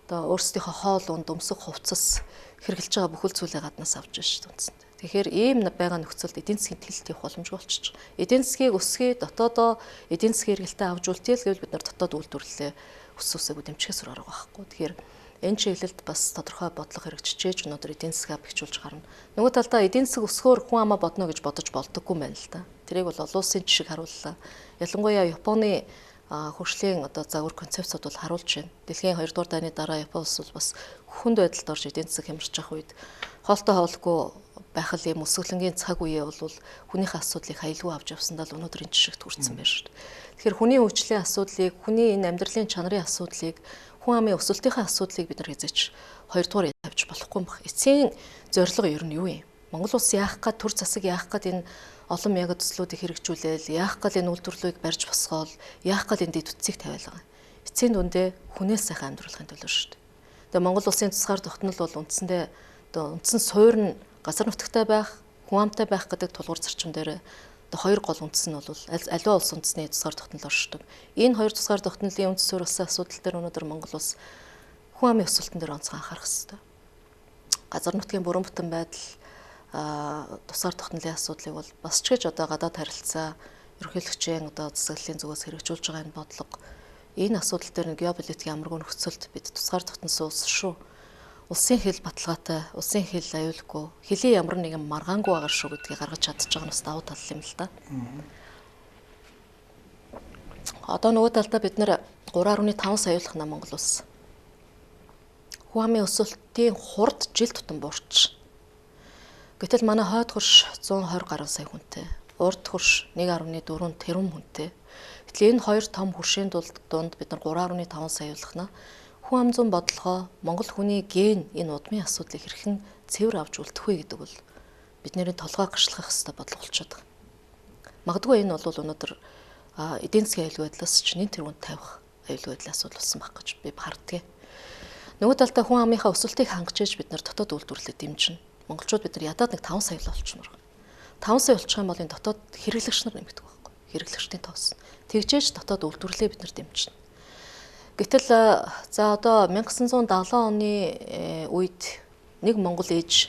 одоо өөрсдийнхөө хоол унд өмсөх хувцас хэрэглэж байгаа бүхэл зүйлээ гаднаас авч ш үндсэндээ. Тэгэхээр ийм байгаа нөхцөлд эдийн засгийн тэлэлт явах боломжгүй болчих. Эдийн засгийг өсгий дотоодоо эдийн засгийн хэрэгэлтэд авч үлдээл гэвэл бид нар дотоод үйлдвэрлэлээ өсвөөсөө дэмжихээс арга байхгүй. Тэгэхээр энэ чиглэлд бас тодорхой бодлого хэрэгжиж өнөөдөр эдийн засгаа бэхжүүлж гарна. Нөгөө талдаа эдийн засаг өсгөөр хүн амаа бодно гэж бодож болдоггүй юм байна л да. Тэрийг бол олон улсын жишг харууллаа. Ялангуяа Японы хөгжлийн одоо загвар концепцууд бол харуулж байна. Дэлхийн 2 дугаар дайны дараа Япон улс бол бас хүнд байдалд орж эдийн засаг хямрж явах үед хоолтой хоолгүй байх л юм өсвөлнгийн цаг үеэ бол хүнийхээ асуудлыг хаялгүй авч явсандаа л өнөөдөр энэ жишгт хүрсэн байна шүү дээ. Тэгэхээр хүний хөгжлийн асуудлыг, хүний энэ амьдралын чанарын асуудлыг, хүн амын өсөлтийн асуудлыг бид нар хязгаарч 2 дугаар тавьж болохгүй юм байна. Эцсийн зорилго ер нь юу юм? Монгол улс яах гээд төр засаг яах гээд энэ олон мянган төслүүдийг хэрэгжүүлээл, яах гээд энэ үйлдвэрлэлийг барьж босгоол, яах гээд энэ дэд үтцийг тавиал байгаа. Эцсийн дүндээ хүнээс сайхан амьдруулахын төлөө шүү дээ. Тэгээ Монгол улсын тусгаар тогтнол бол үндсэндээ одоо үндсэн суурь нь газар нутагтай байх, хүн амтай байх гэдэг тулгуур зарчим дээр одоо 2 гол үндэс нь бол аливаа улс үндэсний тусгаар тогтнол оршдог. Энэ 2 тусгаар тогтнолын үндэс суурь болсон асуудал дээр өнөөдөр Монгол улс хүн амын өсөлтөн дээр онцгой анхаарах хэрэгтэй. Газар нутгийн бүрэн бүтэн байдал тусгаар тогтнолын асуудлыг бол бас ч гэж одоо гадаад харилцаа ерөнхийлөгчийн одоо засаглалын зүгээс хэрэгжүүлж байгаа энэ бодлого энэ асуудал дээр геополитикийн амаргүй нөхцөлд бид тусгаар тогтносон улс шүү. Улсын хэл баталгаатай, улсын хэл аюулгүй, хэлийн ямар нэгэн маргаангүй байгаа шүү гэдгийг гаргаж чадчих байгаа нь бас давуу тал юм л да. Одоо нөгөө талдаа бид нэр 3.5 саяулах на Монгол улс. Хүн амын өсөлтийн хурд жил тутам буурч. Гэтэл манай хойд хөрш 120 гаруй сая хүнтэй, урд хөрш 1.4 тэрбум хүнтэй. Гэтэл энэ хоёр том хөршийн дунд бид нар 3.5 саяулах на хүн ам зүйн бодлогоо Монгол хүний ген энэ удмын асуудлыг хэрхэн цэвэр авч үлдэх вэ гэдэг бол бидний толгой гарчлах хэвээр бодлого болчиход байгаа. Магадгүй энэ бол өнөөдөр эдийн засгийн аюулгүй байдлаас ч нэн тэргуунд тавих аюулгүй байдлын асуудал болсон байх гэж би харддаг. Нөгөө талдаа хүн амынхаа өсөлтийг хангаж бид нар дотоод үйлдвэрлэлд дэмжинэ. Монголчууд бид нар ядаад нэг 5 сая л болчихмоор. 5 сая болчих юм бол энэ дотоод хэрэглэгч нар нэмэгдэх байхгүй. Хэрэглэгчдийн тоос. Тэгжээж дотоод үйлдвэрлэлээ бид нар дэмжинэ. Гэтэл за одоо 1970 оны үед нэг монгол ээж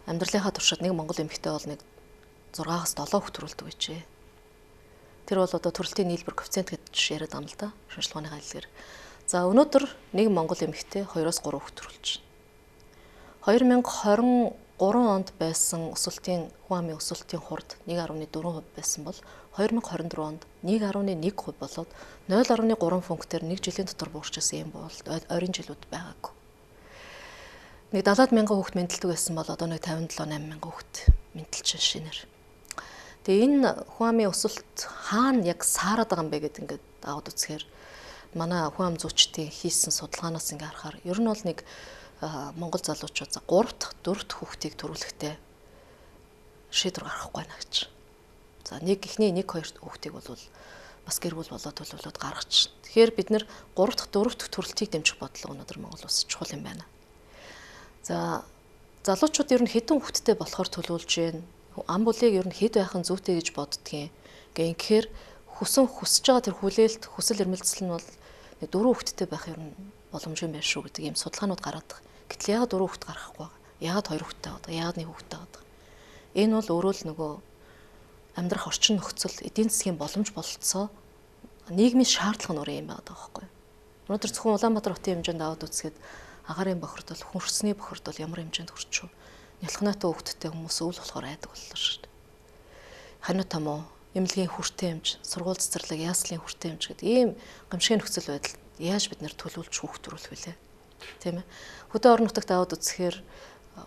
амьдралынхаа туршид нэг монгол эмэгтэй бол нэг 6-аас 7 хүүхэд төрүүлдэг байжээ. Тэр бол одоо төрөлтийн нийлбэр коэффициент гэж яриад байна л да. Шинжилгээний хэлээр. За өнөөдөр нэг монгол эмэгтэй 2-3 хүүхэд төрүүлж байна. 2023 онд байсан өсөлтийн хүн амын өсөлтийн хурд 1.4% байсан бол 2024 онд 1.1% болоод 0.3 пунктээр 1 жилийн дотор буурчсан юм бол ойрын жилүүд байгаагүй. Нэг 70,000 хүүхэд мэдлдэг байсан бол одоо нэг 57,800 хүүхэд мэдлж байна шинээр. Тэгээ энэ хүн амын өсөлт хаана яг саарад байгаа юм бэ гэдэг ингээд аваад үзэхээр манай хүн ам зүйчдийн хийсэн судалгаанаас ингээд харахаар ер нь бол нэг Монгол залуучууд 3-4 хүүхдийг төрүүлэхдээ шийдвэр гаргахгүй байна гэж. За эхний 1-2 хүүхдийг бол бас гэр бүл болоод төлөвлөлөд гаргачих. Тэгэхээр бид нэр 3-4 төрөлтийг дэмжих бодлого өнөөдөр Монгол улсад чухал юм байна. За залуучууд ер нь хэдэн хүүхэдтэй болохоор төлөвлөж байна. Ам булыг ер нь хэд байхын зүйтэй гэж боддгийг. Гэхдээ хүсэж байгаа тэр хүлээлт, хүсэл эрмэлзэл нь бол нэг 4 хүүхэдтэй байх ер нь боломжтой байх шүү гэдэг ийм судалгаанууд гараад байгаа. Гэтэл яагаад 4 хүүхэд гаргахгүй байгаа? Яагаад 2 хүүхэдтэй байгаа? Яагаад 1 хүүхэдтэй байгаа? Энэ бол өөрөө л нөгөө амьдрах орчин нөхцөл, эдийн засгийн боломж бололцоо нийгмийн шаардлага нуурын юм байгаа байхгүй юу? Өнөөдөр зөвхөн Улаанбаатар хотын хэмжээнд аваад үзэхэд агарын бохирдол, хүнсний бохирдол ямар хэмжээнд хүрч вэ? Нялхнаатай хөвгттэй хүмүүс өвөл болохоор айдаг боллоо шүү дээ. Ханиу том уу? Эмнэлгийн хүртээмж, сургууль цэцэрлэг, яслын хүртээмж гэдэг ийм гамшигын нөхцөл байдал яаж бид нэр төлөвлөж хүүхдөрүүлэх вүлээ? Тийм ээ. Хөдөө орон нутагт аваад үзэхээр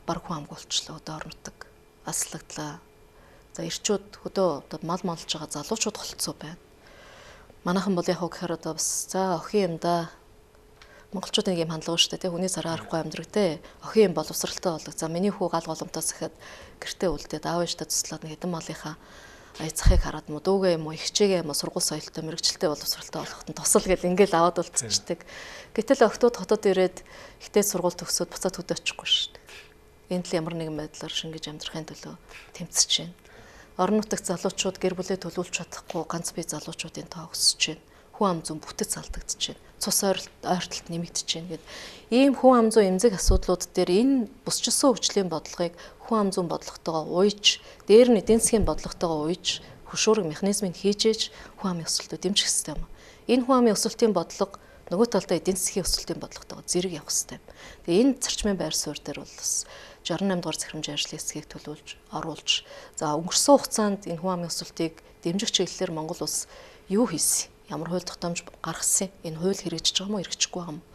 баг хүн амгуулчлаа, хөдөө орон нутаг аслагдлаа. За эрчүүд хөдөө одоо мал малж байгаа залуучууд холцоо байна. Манайхан бол яг гэхээр одоо бас за охин юм да. Монголчууд нэг юм хандлага шүү дээ. Хүний цараа арахгүй амьдраг те. Охин юм боловсралтай болог. За миний хүү гал голомтоос ихэд гэртээ үлдээд аав ээжтэй туслаад нэг хэдэн малынхаа аяцхыг хараад мө дүүгээ юм уу ихчээгээ юм уу сургууль соёлтой мэрэгчлээ боловсралтай болоход нь тусал гэл ингээл аваад болцчихдаг. Гэтэл охтууд хотод ирээд ихтэй сургууль төгсөөд буцаад хөдөө очихгүй шүү дээ. Энд л ямар нэгэн байдлаар шингэж амьдрахын төлөө тэмцэж байна. Орон нутагт залуучууд гэр бүлээ төлөвлөж чадахгүй ганц бие залуучуудын тоо өсөж байна. Хүн ам зүүн бүтэц алдагдаж байна. Цус ойртолт нэмэгдэж байна гэд ийм хүн ам зүүн эмзэг асуудлууд дээр энэ бусчилсан хөгжлийн бодлогыг хүн ам зүүн бодлоготойгоо уйж, дээр нь эдийн засгийн бодлоготойгоо уйж, хөшүүрэг механизмыг хийжээж хүн амын өсөлтөд дэмжих хэрэгтэй юм. Энэ хүн амын өсөлтийн бодлого нөгөө талдаа эдийн засгийн өсөлтийн бодлоготойгоо зэрэг явах хэрэгтэй. Тэгээ энэ зарчмын байр суурь дээр бол бас 68 дугаар захирамжийн ажлын хэсгийг төлөвлөж, оруулж, за өнгөрсөн хугацаанд энэ хүн амын өсөлтийг дэмжих чиглэлээр Монгол улс юу хийсэн? Ямар хууль тогтоомж гаргасан? Энэ хууль хэрэгжиж байгаа мó, хэрэгжихгүй байгаа мó?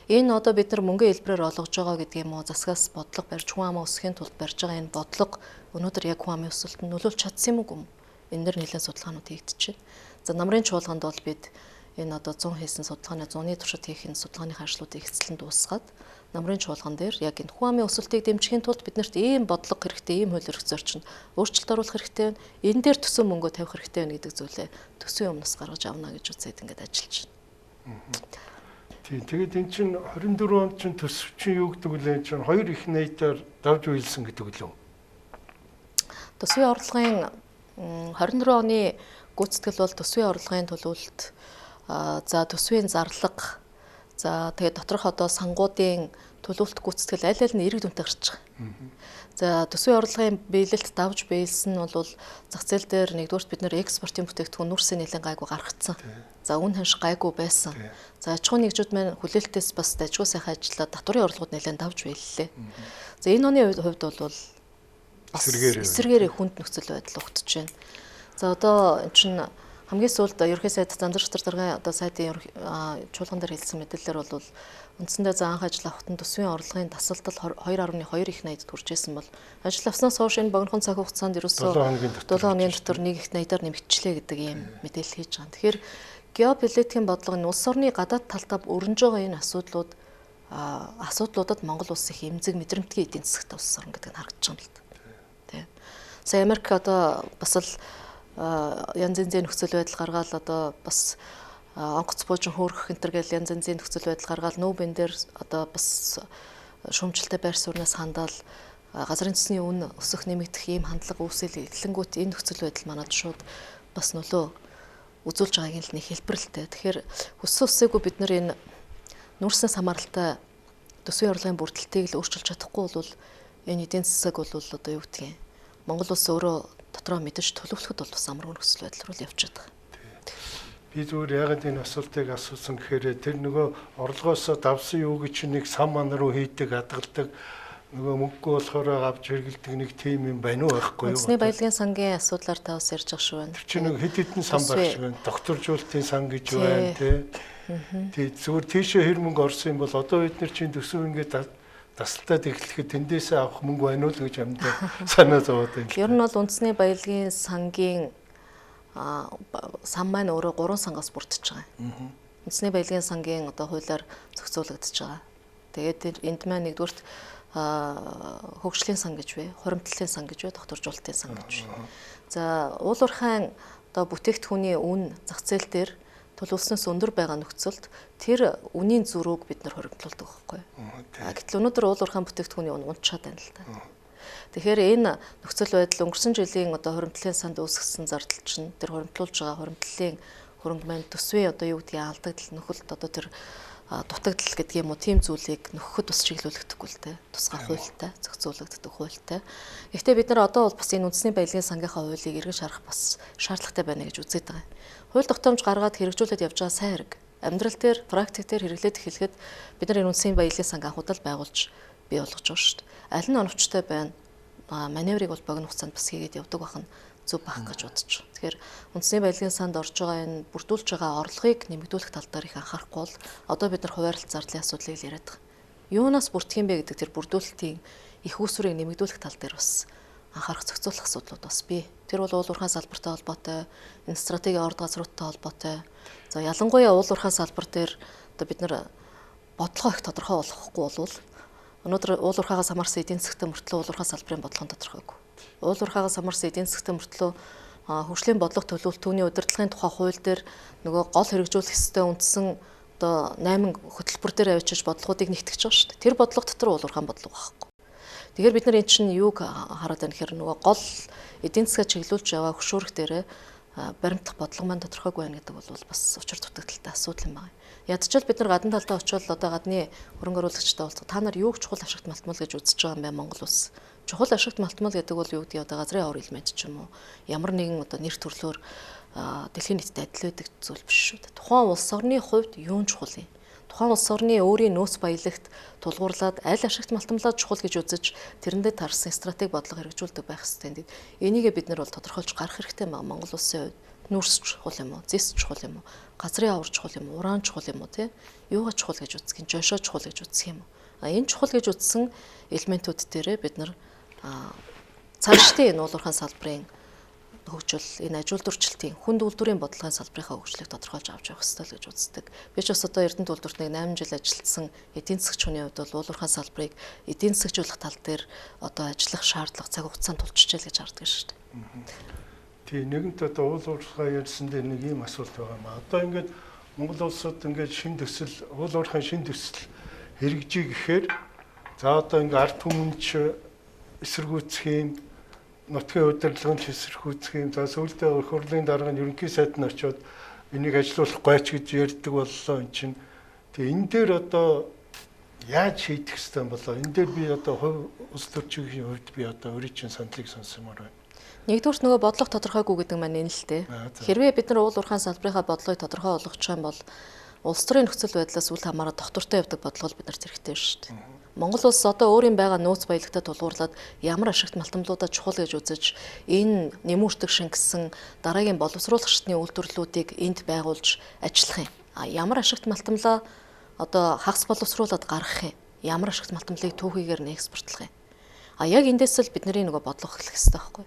Энэ одоо бид нар мөнгө хэлбэрээр олгож байгаа гэдэг юм уу? Засгаас бодлого барьж хүн амаа өсгөхийн тулд барьж байгаа энэ бодлого өнөөдөр яг хүн амын өсөлтөнд нөлөөлж чадсан юм уу? Энэ дэр нэлээд судалгаанууд хийгдэж байна. За намрын чуулганд бол бид энэ одоо 100 хийсэн судалгааны 100-ны туршид хийх энэ судалгааны ажлуудыг эцэслэн дуусгаад намрын чуулган дээр яг энэ хүн амын өсөлтийг дэмжихийн тулд биднэрт ийм бодлого хэрэгтэй, ийм хууль эрх зорчинд өөрчлөлт оруулах хэрэгтэй байна. Энэ дээр төсөн мөнгө тавих хэрэгтэй байна гэдэг зүйлээ төсвийн өмнөөс гаргаж авна гэж үзээд ингээд ажиллаж байна. Тийм. Тэгээд эн чинь 24 онд чинь төсөв чинь юу гэдэг вэ? Чинь хоёр их найдаар давж үйлсэн гэдэг лөө. Төсвийн орлогын 24 оны гүйцэтгэл бол төсвийн орлогын төлөвлөлт, за төсвийн зарлага, за тэгээд доторх одоо сангуудын төлөвлөлт гүйцэтгэл аль аль нь эрэг дүнтэй гарч байгаа. За төсвийн орлогын биелэлт давж биелсэн нь бол зах зээл дээр нэгдүгээрт бид нэр экспортын бүтээгдэхүүн нүүрсийн нэлээд гайгүй гаргацсан. За үн ханш гайгүй байсан. За аж ахуйн нэгжүүд маань хүлээлтээс бас дажгүй сайхан ажиллаад татврын орлогод нэлээд давж биеллээ. За энэ оны хувьд бол эсэргээрээ хүнд нөхцөл байдал ухтж байна. За одоо энэ чинь хамгийн сүүлд ерөнхий сайд Зандрагчдар даргын одоо сайдын чуулган дээр хэлсэн мэдээлэлээр бол үндсэндээ за анх ажил авахтан төсвийн орлогын тасалдал 2.2 их найдад хүрч ирсэн бол ажил авснаас хойш энэ богинохон цаг хугацаанд ерөөсөө 7 хоногийн дотор нэг их найдаар нэмэгдчихлээ гэдэг ийм мэдээлэл хийж байгаа. Тэгэхээр геополитикийн бодлого нь улс орны гадаад талдаа өрнөж байгаа энэ асуудлуудад Монгол улс их эмзэг мэдрэмтгий эдийн засагт улс орн гэдэг нь харагдаж байгаа юм л да. Тэ. Сая Америк одоо бас л янз янзын нөхцөл байдал гаргаад одоо бас онгоц буужин хөөрөх энэ төр гэл янз янзын нөхцөл байдал гаргаад нүүбэн дээр одоо бас шүүмжлэлтэй байр сууриас хандаал газрын төсний үн өсөх нэмэгдэх ийм хандлага үүсэл эхлэнгүүт энэ нөхцөл байдал манад шууд бас нөлөө үзүүлж байгааг л нэг хэлбэрэлтэй. Тэгэхээр хүссэн үсээгүй бид нар энэ нүүрснээс хамааралтай төсвийн орлогын бүрдэлтийг л өөрчилж чадахгүй бол энэ эдийн засаг бол одоо юу гэдгийг Монгол улс өөрөө дотроо мэдэж төлөвлөхөд бол бас амаргүй нөхцөл байдал руу явж байгаа. Би зүгээр ягаад энэ асуултыг асуусан гэхээр тэр нөгөө орлогоос давсан юу гэж нэг сан ман руу хийдэг, хадгалдаг, нөгөө мөнгөгүй болохоор авч хэрэгэлдэг нэг тим юм байна уу байхгүй юу? Үндэсний баялагын сангийн асуудлаар та бас ярьж байгаа шүү байна. Тэр чинь нэг хэд хэдэн сан байх шиг байна. Докторжуулалтын сан гэж байна тий. Зүгээр тийшээ хэр мөнгө орсон юм бол одоо бид нар чинь төсөв ингээд тасалтад эхлэхэд тэндээсээ авах мөнгө байна уу л гэж амьдаа санаа зовоод байна. Ер нь бол үндэсний баялагын сангийн сан маань өөрөө 3 сангаас бүрдэж байгаа. Үндэсний баялагын сангийн одоо хуулиар зохицуулагдаж байгаа. Тэгээд энд маань нэгдүгürt хөгжлийн сан гэж вэ, хуримтлалын сан гэж вэ, докторжуулалтын сан гэж вэ. За уул уурхайн одоо бүтээгдэхүүний үн зах зээл дээр төлөвлөснөөс өндөр байгаа нөхцөлд тэр үнийн зөрүүг бид нар хуримтлуулдаг байхгүй. Гэтэл өнөөдөр уул уурхайн бүтээгдэхүүний үн унтчаад байна л да. Тэгэхээр энэ нөхцөл байдал өнгөрсөн жилийн одоо хуримтлалын санд үүсгэсэн зардал чинь тэр хуримтлуулж байгаа хуримтлалын хөрөнгө маань төсвийн одоо юу гэдгийг алдагдал нөхөлт одоо тэр дутагдал гэдэг юм уу тийм зүйлийг нөхөхөд бас чиглүүлэгдэхгүй л те тусгай хуультай зохицуулагддаг хуультай. Гэхдээ бид нар одоо бол бас энэ үндэсний баялагын сангийнхаа хуулийг эргэж харах бас шаардлагатай байна гэж үзээд байгаа. Хууль тогтоомж гаргаад хэрэгжүүлээд явж байгаа сайн хэрэг. Амьдрал дээр, практик дээр хэрэглээд эхлэхэд бид нар энэ үндсийн баялагын санг анхудаа байгуулж бий болгож байгаа шүү дээ. Аль нь оновчтой байна? Маневрыг бол богино хугацаанд бас хийгээд явдаг байх нь зөв байх гэж бодож байна. Тэгэхээр үндэсний баялагын санд орж байгаа энэ бүрдүүлж байгаа орлогыг нэмэгдүүлэх тал дээр их анхаарахгүй бол одоо бид нар хуваарлалт зардлын асуудлыг яриад байгаа. Юунаас бүрдэх юм бэ гэдэг тэр бүрдүүлэлтийн их үүсвэрийг нэмэгдүүлэх тал дээр бас анхаарах зохицуулах асуудлууд бас бий. Тэр бол уул уурхайн салбартай холбоотой, энэ стратегийн орд газруудтай холбоотой. За ялангуяа уул уурхайн салбар дээр одоо бид нар бодлого их тодорхой болгохгүй болвол өнөөдөр уул уурхайгаас хамаарсан эдийн засгийн мөртлөө уул уурхайн салбарын бодлого тодорхойгүй. Уул уурхайгаас хамаарсан эдийн засгийн мөртлөө хөгжлийн бодлого төлөвлөлт түүний удирдлагын тухай хууль дээр нөгөө гол хэрэгжүүлэх ёстой үндсэн одоо 8 хөтөлбөр дээр авчиж бодлогуудыг нэгтгэж байгаа шүү дээ. Тэр бодлого дотор уул уурхайн бодлого байхгүй. Тэгэхээр бид нар эн чинь юуг хараад байна гэхээр нөгөө гол эдийн засгаа чиглүүлж яваа хөшөөрөх дээрээ баримтах бодлого маань тодорхойгүй байна гэдэг бол бас учир дутагдaltaй асуудал юм байна. Ядчил бид нар гадна талдаа очивол одоо гадны хөрөнгө оруулагчтай уулзах та нар юуг чухал ашигт малтмал гэж үзэж байгаа юм бэ Монгол улс. Чухал ашигт малтмал гэдэг бол юу гэдэг одоо газрын авар элемент ч юм уу ямар нэгэн одоо нэр төрлөөр дэлхийн нийтэд адил байдаг зүйл биш шүү дээ. Тухайн улс орны хувьд юу чухал юм? Тухайн улс орны өөрийн нөөц баялагт тулгуурлаад аль ашигт малтамлаад чухал гэж үзэж тэрэндээ таарсан стратеги бодлого хэрэгжүүлдэг байх хэрэгтэй. Энийгээ бид нар бол тодорхойлж гарах хэрэгтэй байна. Монгол улсын хувьд нүүрс чухал юм уу, зэс чухал юм уу, газрын авар чухал юм уу, уран чухал юм уу, тий? Юугаа чухал гэж үзэх юм, жошоо чухал гэж үзэх юм уу? Энэ чухал гэж үзсэн элементүүд дээрээ бид нар цаашдын энэ уул уурхайн салбарын хөгжил, энэ ажилтны дөрвөлтийн хүнд үйлдвэрийн бодлогын салбарынхаа хөгжлийг тодорхойлж авч явах хэрэгтэй л гэж үздэг. Би ч бас одоо Эрдэнэт үйлдвэрт 8 жил ажилласан эдийн засгч хүний хувьд бол уул уурхайн салбарыг эдийн засгжуулах тал дээр одоо ажиллах шаардлага цаг хугацаанд тулчжээ л гэж хардаг шүү дээ. Тийм нэгэнт одоо уул уурхай ярьсан дээр нэг юм асуулт байгаа юм аа. Одоо ингээд Монгол улсууд ингээд шин төсөл, уул уурхайн шин төсөл хэрэгжиж гэхээр за одоо ингээд ард түмэнч эсэргүүцэх юм, нутгийн удирдлагын эсэргүүцэх юм. За сүүлдээ их хурлын дарга нь ерөнхий сайд нь очиод энийг ажилуулах гайч гэж ярьдаг боллоо эн чинь. Тэгээ энэ дээр одоо яаж шийдэх ёстой юм болоо? Энэ дээр би одоо хувь улс төрчийн хувьд би одоо өөрийн чинь сандлыг сонсомоор байна. Нэгдүгürt нөгөө бодлого тодорхойгүй гэдэг маань энэ л дээ. Хэрвээ бид нар уул уурхайн салбарынхаа бодлогыг тодорхой болгочих юм бол улс төрийн нөхцөл байдлаас үл хамааран доктортой явдаг бодлого бид нар зэрэгтэй шүү дээ. Монгол улс одоо өөрийн байгаа нөөц баялагтаа тулгуурлаад ямар ашигт малтамлуудаа чухал гэж үзэж энэ нэмүүртэг шингэсэн дараагийн боловсруулах шатны үйлдвэрлэлүүдийг энд байгуулж ажиллах юм. Ямар ашигт малтамлаа одоо хагас боловсруулаад гаргах юм. Ямар ашигт малтамлыг түүхийгээр нь экспортлох юм. Яг эндээс л бидний нөгөө бодлого эхлэх хэрэгтэй байхгүй.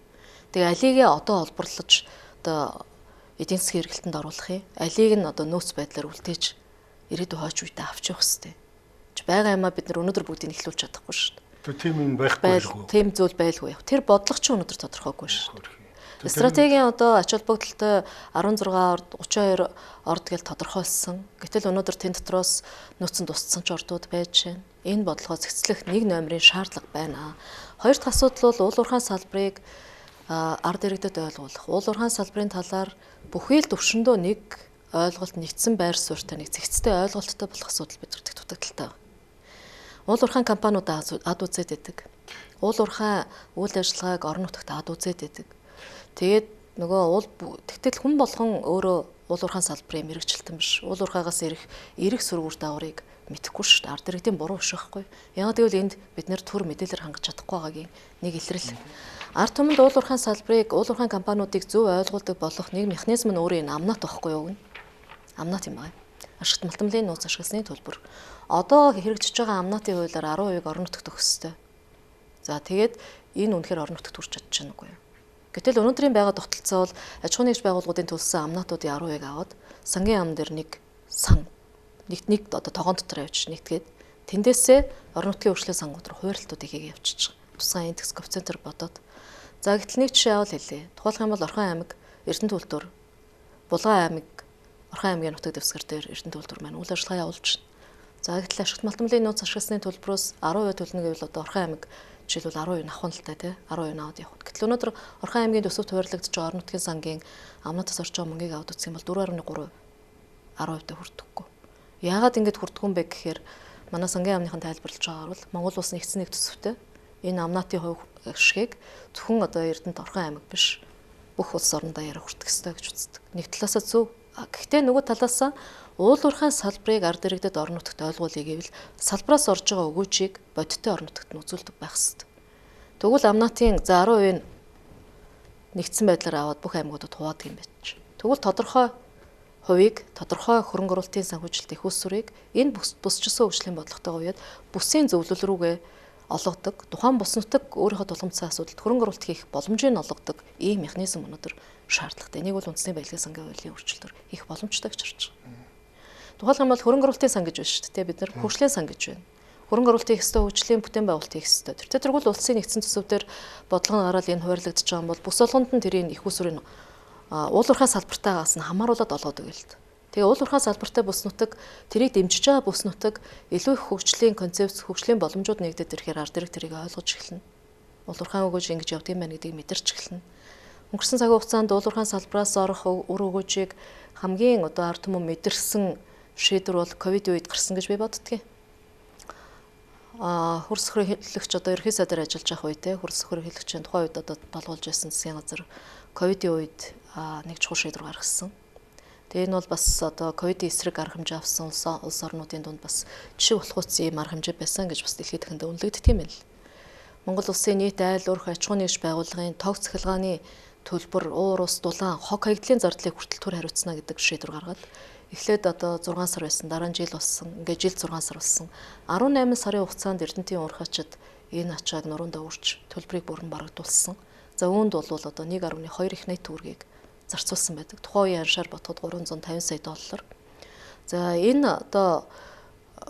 Тэгээ алигээ одоо олборлож одоо эдийн засгийн эргэлтэнд оруулах юм. Алийг нь одоо нөөц байдлаар үлдээж ирээдүйн хойч үедээ авч явах хэрэгтэй. Байгаа юмаа бид нар өнөөдөр бүгдийг эхлүүлж чадахгүй шүү дээ. Тийм юм байхгүй. Тийм зүйл байлгүй. Тэр бодлого ч өнөөдөр тодорхойгүй шүү дээ. Стратегийн одоо ач холбогдолтой 16 орд 32 орд гэж тодорхойлсон. Гэтэл өнөөдөр тэн дотроос нөөцөнд тусцсан ч ордууд байж байна. Энэ бодлогоо зэгцлэх нэг номерын шаардлага байна. Хоёр дахь асуудал бол уул уурхайн салбарыг ард иргэдэд ойлгуулах. Уул уурхайн салбарын талаар бүхий л төвшөндөө нэг ойлголт нэгдсэн байр суурьтай нэг зэгцтэй ойлголттой болох асуудал бидэрт дутагдaltaй байна. Уул уурхайн компаниудаа ад үзээд байдаг. Уул уурхайн үйл ажиллагааг орон нутагт ад үзээд байдаг. Тэгээд нөгөө тэгтэл хүн болгон өөрөө уул уурхайн салбарын мэрэгчлэлтэн биш. Уул уурхайгаас ирэх сөргүүр дааврыг мэдэхгүй шүү дээ. Ард иргэдийн буруу биш байхгүй. Яг тэгвэл энд бид нэр төр мэдээлэлээр хангаж чадахгүй байгаагийн нэг илрэл. Ард түмэнд уул уурхайн салбарыг, уул уурхайн компаниудыг зөв ойлгуулдаг болох нэг механизм нь өөрөө энэ амнат байхгүй юу? Амнат юм байна. Ашигт малтамлын нууц ашигласны төлбөр. Одоо хэрэгжиж байгаа амнатын хуулиар 10% орон нутагт өгөх ёстой. За тэгээд энэ үнэхээр орон нутагт хүрч чадчихна уу? Гэтэл өнөөдрийн байгаа тогтолцоо бол аж ахуйн нэгж байгууллагуудын төлсөн амнатуудын 10% аваад сангийн ам дээр нэг одоо тогоон дотор явж нэгтгээд тэндээсээ орон нутгийн хөгжлийн сангууд руу хуваарлтуудыг хийгээ явчихж байгаа. Тусгай индекс коэффициентээр бодоод. За гэтэл нэг жишээ авал хэлье. Тухайлх юм бол Орхон аймаг Эрдэнэт үйлдвэр, Булган аймаг Орхон аймгийн нутаг дэвсгэр дээр Эрдэнэт үйлдвэр маань үйл ажиллагаа явуулж байна. За гэтэл ашигт малтамлын нууц ашигласны төлбөрөөс 10% төлнө гэвэл одоо Орхон аймаг жишээлбэл 10% авах нь л та тий 10% аваад явах. Гэтэл өнөөдөр Орхон аймгийн төсөвт хуваарлагдж байгаа орон нутгийн сангийн амнатаас орж байгаа мөнгийг аваад үзэх юм бол 4.3% 10%-д хүрдэггүй. Яагаад ингэж хүрдэггүй юм бэ гэхээр манай сангийн амныхан тайлбарлаж байгаагаар бол Монгол улс нэгдсэн нэг төсөвтэй энэ амнатын хувь ашгийг зөвхөн одоо Эрдэнэт Орхон аймаг биш бүх улс орондоо яриа хүртэх ёстой гэж үздэг. Нэг талаасаа зөв. Гэхдээ нөгөө талаасаа уул уурхайн салбарыг ард иргэдэд орон нутагт ойлгуулъя гэвэл салбараас орж байгаа өгөөжийг бодиттой орон нутагт нь үзүүлдэг байх ёстой. Тэгвэл амнаатын за 10% нэгдсэн байдлаар аваад бүх аймагуудад хуваадаг юм байж. Тэгвэл тодорхой хувийг тодорхой хөрөнгө оруулалтын санхүүжилт их усрыг энэ бусчилсан хөгжлийн бодлоготойгоо үед бүсийн зөвлөл рүүгээ олгодог. Тухайн бус нутаг өөрийнхөө тулгымцсан асуудалд хөрөнгө оруулалт хийх боломжийг олгодог ийм механизм өнөөдөр шаардлагатай. Энийг бол үндэсний баялагын сангийн хуулийн өөрчлөлтөөр их боломжтой гэж харж байгаа. Тухайлбал хөрөнгө оруулалтын сан гэж байна шүү дээ. Бид нар хөгжлийн сан гэж байна. Хөрөнгө оруулалт хийх ёстой, хөгжлийн бүтээн байгуулалт хийх ёстой. Тэр төрөл улсын нэгдсэн төсөвдөр бодлого гараад энэ хуваарлагдаж байгаа юм бол бүс болгонд нь тэрийн их усрын уул уурхай салбартаагаас нь хамааруулаад олгодог л дээ. Тэгээ уул уурхай салбартай бүс нутаг тэрийг дэмжиж байгаа бүс нутаг илүү их хөгжлийн концепц, хөгжлийн боломжууд нэгдээд ирэхээр ард ирэг тэрийг ойлгож эхэлнэ. Уул уурхай өгөөж ингэж явдаг юм байна гэдгийг мэдэрч эхэлнэ. Өнгөрсөн цаг хугацаанд уул уурхай салбараас орох үр өгөөжийг хамгийн ард түмэн мэдэрсэн шийдвэр бол ковид үед гарсан гэж би боддгийг. Хөрс хөрөлөгч ерхий сайдаар ажиллаж байх үедээ хөрс хөрөлөгчийн тухайн үед толгойлж байсан засгийн газар ковидын үед нэг чухал шийдвэр гаргасан. Тэгээ энэ бол бас ковидын эсрэг арга хэмжээ авсан улс орнуудын дунд бас жишээ болох үс ийм арга хэмжээ байсан гэж бас дэлхийд дахинд үнэлэгддэг юм байна. Монгол улсын нийт айл уурхай аж ахуй нэгж байгууллагын тог цахилгааны төлбөр уур ус дулаан хог хаягдлын зардлыг хүртэл төр хариуцна гэдэг шийдвэр гаргаад эхлээд 6 сар байсан, дараа нь жил болсон. Ингээд жил 6 сар болсон. 18 сарын хугацаанд Эрдэнэтийн уурхайчид энэ ачааг нуруундаа үрж төлбөрийг бүрэн барагдуулсан. За үүнд бол 1.2 их найт төгрөгийг зарцуулсан байдаг. Тухайн үеийн аншаар бодоход 350 сая доллар. За энэ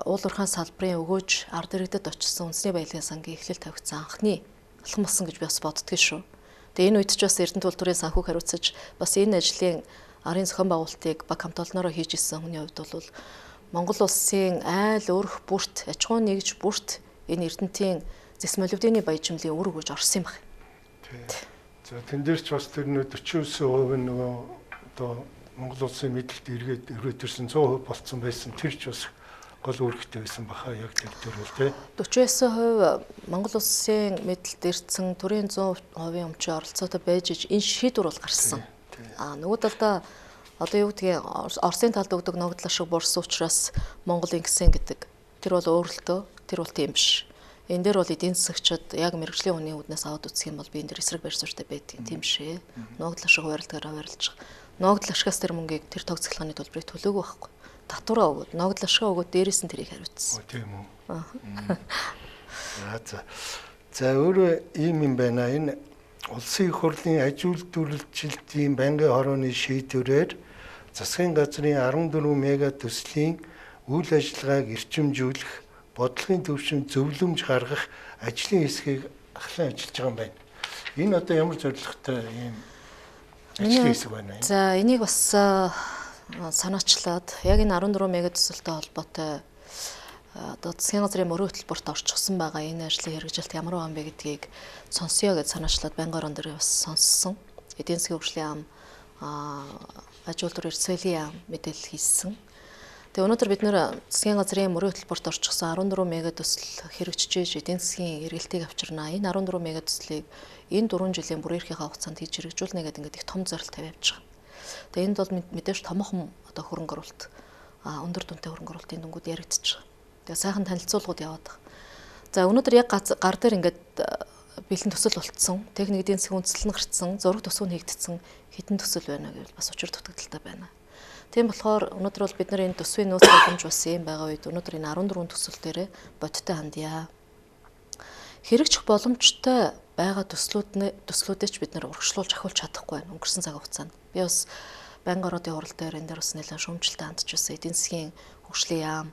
уул уурхайн салбарын өгөөж ард иргэдэд очсон үндэсний баялагын сангийн эхлэл тавигдсан анхны алхам болсон гэж би бас боддгоо шүү. Тэгээ энэ үед ч бас Эрдэнэт улс төрийн санхүүг хариуцаж бас энэ ажлын арын зохион байгуулалтыг баг хамт олноороо хийж исэн хүний хувьд бол Монгол улсын айл өрх бүрт аж ахуй нэгж бүрт энэ Эрдэнэтийн зэс молибдены баяжмлын үр өгөөж орсон юм байна. За тэн дээр ч бас тэр 49% нь нөгөө Монгол улсын мэдлэлд эргээд ирсэн 100% болцсон байсан. Тэр ч бас гол үүрэгтэй байсан баха яг тэр бол тий. 49% Монгол улсын мэдлэлд ирсэн төрийн 100% өмчийн оролцоотой байж энэ шийдвэр бол гарсан. Нөгөө талдаа юу гэдгийг Оросын талд өгдөг ногдлол шиг борсон учраас Монгол ингэсэн гэдэг. Тэр бол өөрлөлтөө, тэр бол тийм биш. Энэ дээр бол эдийн засагчид яг мэрэгжлийн хүний үднээс аваад үзэх юм бол би энэ дээр эсрэг барь суурьтай байдгийг тийм шээ. Ногдлол шиг хуваарлтаараа хуваарлж байгаа. Ногдлол ашгаас тэр мөнгийг тэр тог цахилгааны төлбөрийг төлөөгүй байхгүй. Татвараа өгөөд ногдлол ашгаа өгөөд дээрээс нь тэрийг хариуцсан. Тийм үү. За өөрөө ийм юм байна. Энэ улсын их хурлын аж үйлдвэрлэлтийн байнгын хорооны шийдвэрээр засгийн газрын 14 мега төслийн үйл ажиллагааг эрчимжүүлэх, бодлогын төвшин зөвлөмж гаргах ажлын хэсгийг ахлан ажиллаж байгаа юм байна. Энэ одоо ямар зорилготой ийм ажлын хэсэг байна юм? За энийг бас санаачлаад яг энэ 14 мега төсөлтэй холбоотой засгийн газрын мөрөө хөтөлбөрт орчихсон байгаа энэ ажлын хэрэгжилт ямар байгаа юм бэ гэдгийг сонсъё гэж санаачлаад байнгын орон дээр бас сонссон. Эдийн засгийн хөгжлийн аж үйлдвэр эрсдлийн мэдээлэл хийсэн. Тэгээ өнөөдөр бид нэр засгийн газрын мөрөө хөтөлбөрт орчихсон 14 мега төсөл хэрэгжиж эдийн засгийн эргэлтийг авчирнаа. Энэ 14 мега төслийг энэ 4 жилийн бүр эрхийнхаа хугацаанд хийж хэрэгжүүлнэ гэдэг ингээд их том зорилт тавьж байгаа. Тэгээ энд бол мэдээж томоохон хөрөнгө оруулалт өндөр дүнтэй хөрөнгө оруулалтын дүнгууд яригдчих. Тэгээ сайхан танилцуулгууд яваад байгаа. За өнөөдөр яг гар дээр ингээд бэлэн төсөл болцсон, техник эдийн засгийн үндэслэл нь гарцсан, зураг төсөв нь хийгдсэн хэдэн төсөл байна гэвэл бас учир дутагдaltaй байна. Тийм болохоор өнөөдөр бол бид нар энэ төсвийн нөөц боломж бас юм байгаа үед өнөөдөр энэ 14 төсөл дээр бодиттой хандъя. Хэрэгжих боломжтой байгаа төслүүдээ ч бид нар урагшлуулж ахиулж чадахгүй байна өнгөрсөн цаг хугацаанд. Би бас байнгын орнуудын хурал дээр энэ дээр бас нэлээд шүүмжлэлтэй хандж байсан. Эдийн засгийн хөгжлийн яам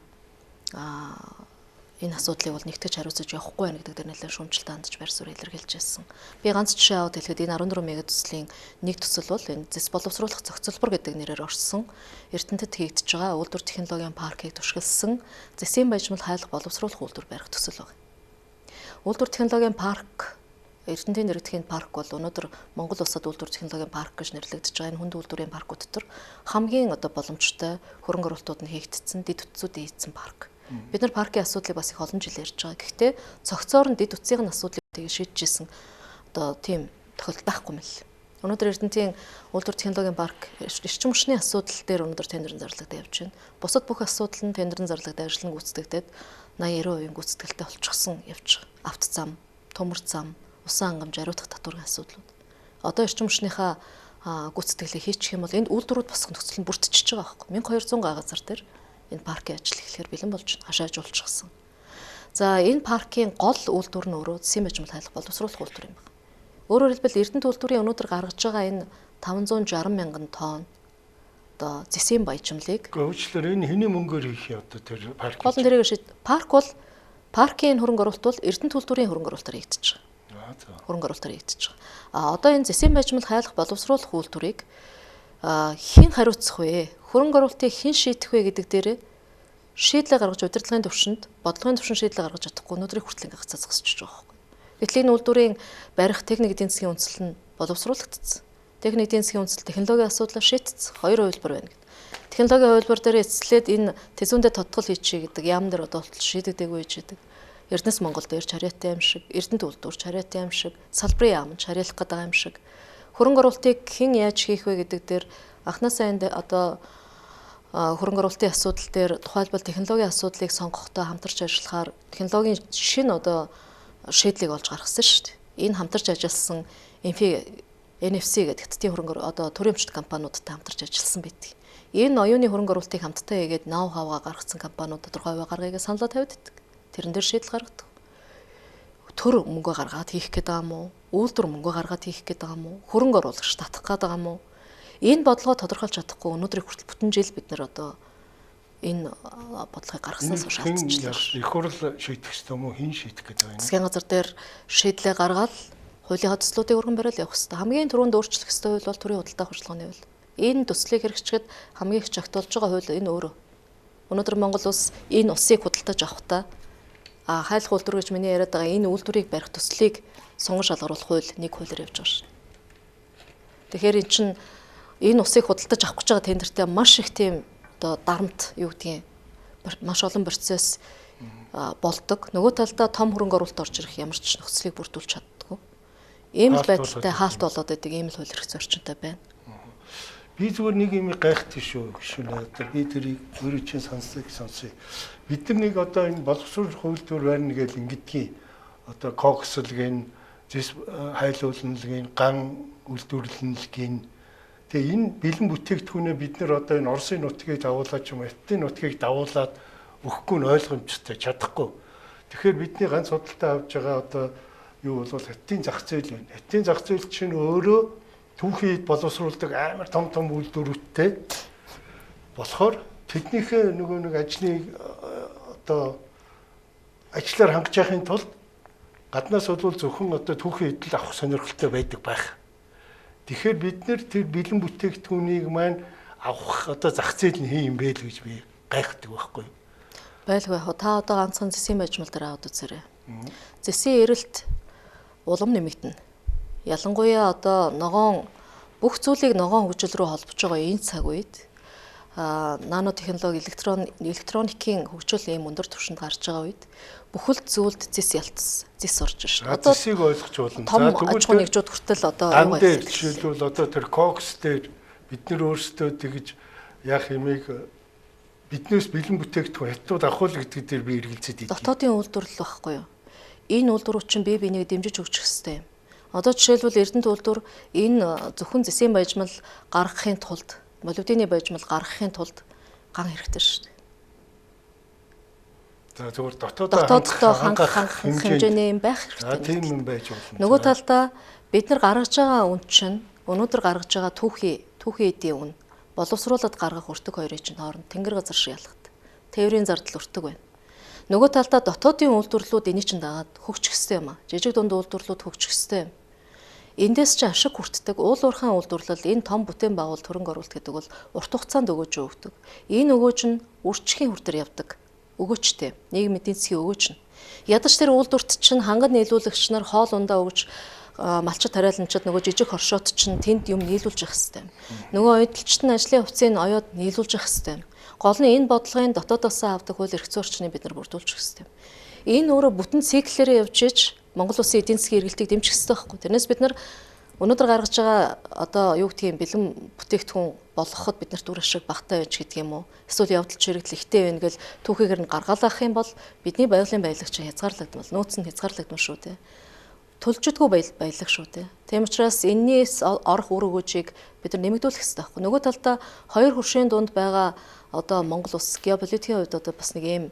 энэ асуудлыг бол нэгтгэж хариуцаж явахгүй байна гэдэг дээр нэлээд шүүмжлэлтэй хандж байр суурь илэрхийлж байсан. Би ганц жишээ аваад хэлэхэд энэ 14 мега төслийн нэг төсөл бол энэ зэс боловсруулах зохицолбор гэдэг нэрээр орсон Эрдэнэтэд хийгдэж байгаа үйлдвэр технологийн паркийг туршилсан зэсийн баяжмал хайлах боловсруулах үйлдвэр барих төсөл байна. Үйлдвэр технологийн парк Эрдэнэтийн нэрэгдэхийн парк бол өнөөдөр Монгол улсад үйлдвэр технологийн парк гэж нэрлэгдэж байгаа энэ хүнд үйлдвэрийн паркууд дотор хамгийн боломжтой хөрөнгө оруулалтууд нь хийгдсэн дэд утсуудын хийгдсэн парк. Бид нар паркийн асуудлыг бас их олон жил ярьж байгаа. Гэхдээ цогцоор нь дэд утсын асуудлыг шийдэжсэн тийм тохиолдол байхгүй мэл. Өнөөдөр Эрдэнэтийн үйлдвэр технологийн парк эрчим хүчний асуудал дээр өнөөдөр тендерын зарлагдаад явж байна. Бусад бүх асуудал нь тендерын зарлагдаад ажил нь гүйцэтгэгдээд 80-90% гүйцэтгэлтэй болчихсон явж байгаа. Авто зам, төмөр зам, усан хангамж, ариутгах татварын асуудлууд. Одоо эрчим хүчнийхаа гүйцэтгэлийг хийчих юм бол энд үйлдвэрүүд босох нөхцөл нь бүрдчихэж байгаа байхгүй. 1200 га газар дээр энэ паркийн ажил эхлэхээр бэлэн болж байна. Хашаажуулчихсан. За энэ паркийн гол үйлдвэр нь өөрөө засгийн бажимал хайлах боловсруулах үйлдвэр юм байна. Өөрөөр хэлбэл Эрдэнэт үйлдвэрийн өнөөдөр гаргаж байгаа энэ 560 мянган тонн одоо засгийн баяжмлыг Өвчлөр энэ хэний мөнгөөр хийх юм одоо тэр парк. Гол нь тэрийг парк бол паркийн хөрөнгө оруулалт бол Эрдэнэт үйлдвэрийн хөрөнгө оруулалтаар хийгдэж байгаа. Хөрөнгө оруулалтаар хийгдэж байгаа. Одоо энэ засгийн бажимал хайлах боловсруулах үйлдвэрийг хэн хариуцах вэ? Хөрөнгө оруулалтыг хэн шийдэх вэ гэдэг дээрээ шийдлээ гаргаж удирдлагын төвшөнд бодлогын төвшин шийдлээ гаргаж чадахгүй өнөөдрийг хүртэл ингээ гацаа зогсчихж байгаа байхгүй. Гэтэл энэ үйлдвэрийн барих техник эдийн засгийн үндэслэл нь боловсруулагдсан. Техник эдийн засгийн үндэслэл технологийн асуудлаа шийдсэн. Хоёр хувилбар байна гэдэг. Технологийн хувилбар дээр эцэслээд энэ тэзүүндээ тодтгол хийчихье гэдэг яам дээр одоо шийдэгдээгүй гэж байдаг. Эрдэнэс Монгол дээр чарьяатай юм шиг, Эрдэнэт үйлдвэр чарьяатай юм шиг, салбарын яам чарьяалах гэдэг юм шиг. Хөрөнгө оруулалтыг хэн яаж хийх вэ гэдэг дээр анхнаасаа энд одоо хөрөнгө оруулалтын асуудал дээр тухайлбал технологийн асуудлыг сонгохдоо хамтарч ажиллахаар технологийн шинэ одоо шийдлийг олж гаргасан шүү дээ. Энэ хамтарч ажилласан NFC гэдэг Хятадын хөрөнгө одоо төрийн өмчт компаниудтай хамтарч ажилласан байдаг. Энэ оюуны хөрөнгө оруулалтыг хамтдаа хийгээд ноу хаваа гаргасан компаниуд тодорхой хувийн гаргыг саналаа тавьдаг. Тэрэн дээр шийдэл гаргадаг. Төр мөнгө гаргаад хийх гээд байгаа юм уу? Үйлдвэр мөнгө гаргаад хийх гээд байгаа юм уу? Хөрөнгө оруулагч татах гээд байгаа юм уу? Энэ бодлогоо тодорхойлж чадахгүй өнөөдрийг хүртэл бүтэн жил бид нар одоо энэ бодлогыг гаргаснаас хойш алдчихлаа. Их хурл шийдэх ёстой юм уу? Хэн шийдэх гэдэг вэ? Засгийн газар дээр шийдлээ гаргаад хуулийн хөдөлсөлтүүдийг өргөн бариул явах ёстой. Хамгийн түрүүнд өөрчлөх ёстой хууль бол төрийн худалдаа хорчлогооны хууль. Энэ төслийг хэрэгжихэд хамгийн их жагтуулж байгаа хууль энэ өөрөө. Өнөөдөр Монгол улс энэ усыг худалдаж авахдаа хайлах үйлдвэр гэж миний яриад байгаа энэ үйлдвэрийг барих төслийг сунган шалгаруулах хууль нэг хуулиар явж байгаа шин. Тэгэхээр эн чинь энэ усыг худалдаж авах гэж байгаа тендертэй маш их тийм одоо дарамт юу гэдгийг маш олон процесс болдог. Нөгөө талдаа том хөрөнгө оруулалт орж ирэх ямар ч нөхцөлийг бүрдүүлж чаддаггүй. Ийм л байдалтай хаалт болоод байдаг ийм л хууль эрх зорчинтой байна. Би зүгээр нэг юм гайхдаг шүү гişүнэ. Одоо би тэрийг өөрөө чинь сонсъё. Бид нар нэг одоо энэ боловсруулах үйлдвэр байна гэж ингэдгийг одоо кокслгийн, зис хайлуулналгийн, ган үйлдвэрлэлгийн тэгээ энэ бэлэн бүтээгдэхүүнээ бид нар одоо энэ Оросын нутгийг давуулаад ч юм уу Хятадын нутгийг давуулаад өгөхгүй нь ойлгомжтой чадахгүй. Тэгэхээр бидний ганц судалтай авж байгаа одоо юу бол Хятадын зах зээл байна. Хятадын зах зээл чинь өөрөө түүхийд боловсруулдаг амар том үйлдвэрүүдтэй болохоор тэднийхээ нөгөө нэг ажлыг одоо ажлаар хангаж яхахын тулд гаднаас бол зөвхөн одоо түүхий эдэл авах сонирхолтой байдаг байх. Тэгэхээр бид нэр тэр бэлэн бүтээгдэхүүнийг маань авах одоо зах зээл нь хин юм бэ л гэж би гайхдаг байхгүй. Байлгүй. Та одоо ганцхан засгийн бажимал дээр аваад үзээрэй. Засгийн эрэлт улам нэмэгдэнэ. Ялангуяа одоо ногоон бүх зүйлийг ногоон хөгжил рүү холбож байгаа энэ цаг үед нано технологи электроникийн хөгжил ийм өндөр түвшинд гарч байгаа үед бүхэл зүйлд зис орж шээ. Одоо зисийг ойлгож болно. За тэгвэл нэгжүүд хүртэл одоо юу вэ? Жишээлбэл одоо тэр кокс дээр бид нэр өөрсдөө тэгж яах юмыг биднээс бэлэн бүтээгдэхүүн хятад авах гэдэг дээр би эргэлзээд идэв. Дотоодын үйлдвэрлэл байхгүй юу? Энэ үйлдвэрүүд чинь бие биенийг дэмжиж өгч хэвчтэй юм. Одоо жишээлбэл Эрдэнэт үйлдвэр энэ зөвхөн засгийн бажимал гаргахын тулд, молибдены бажимал гаргахын тулд ган хэрэгтэй шүү дээ. За зөвхөн дотоодоо хангах хэмжээний юм байх хэрэгтэй. Тийм юм байж болно. Нөгөө талдаа бид нар гаргаж байгаа үн чинь өнөөдөр гаргаж байгаа түүхий эдийн үн боловсруулад гаргах өртөг хоёрын чинь хооронд тэнгэр газар шиг ялгат. Тээврийн зардал өртөг байна. Нөгөө талдаа дотоодын үйлдвэрлэлүүд энийг чинь дагаад хөгжих ёстой юм аа. Жижиг дунд үйлдвэрлэлүүд хөгжих ёстой юм. Эндээс ч ашиг хүртдэг уул уурхайн үйлдвэрлэл энэ том бүтээн байгуулалт хөрөнгө оруулалт гэдэг бол урт хугацаанд өгөөж өгдөг. Энэ өгөөж нь үрчхийн хүртээр явдаг. Өгөөчтэй. Нийгмийн эдийн засгийн өгөөч нь. Ядаж тэр үйлдвэрт чинь хангад нийлүүлэгч нар хоол ундаа өгж малчит тариаланчид нөгөө жижиг хоршоот чинь тэнд юм нийлүүлж явах хэрэгтэй. Нөгөө ойдлчт нь ажлын хувьцааг оёод нийлүүлж явах хэрэгтэй. Гол нь энэ бодлогын дотоодоос авдаг хууль эрх зүйчнийг бид нар бүрдүүлчих хэрэгтэй. Энэ өөрөө бүтэн циклээрээ явж иж Монгол улсын эдийн засгийн эргэлтийг дэмжих хэрэгтэй байхгүй. Тэрнээс бид нар Өнөөдөр гаргаж байгаа одоо юу гэдгийг бэлэн бүтээгдэхүүн болгоход бид нарт үр ашиг багтаа байж гэдэг юм уу? Эсвэл явдал чирэгдэл ихтэй байна гэл түүхийгээр нь гаргалах юм бол бидний байгалийн баялагч хязгаарлагдмал, нөөц нь хязгаарлагдмал шүү дээ. Төлжөдгөө баялаг шүү дээ. Тийм учраас энэс орох үр өгөөжийг бид нар нэмэгдүүлэх хэрэгтэй байхгүй. Нөгөө талдаа хоёр хөршийн дунд байгаа одоо Монгол улс геополитикийн хувьд одоо бас нэг ийм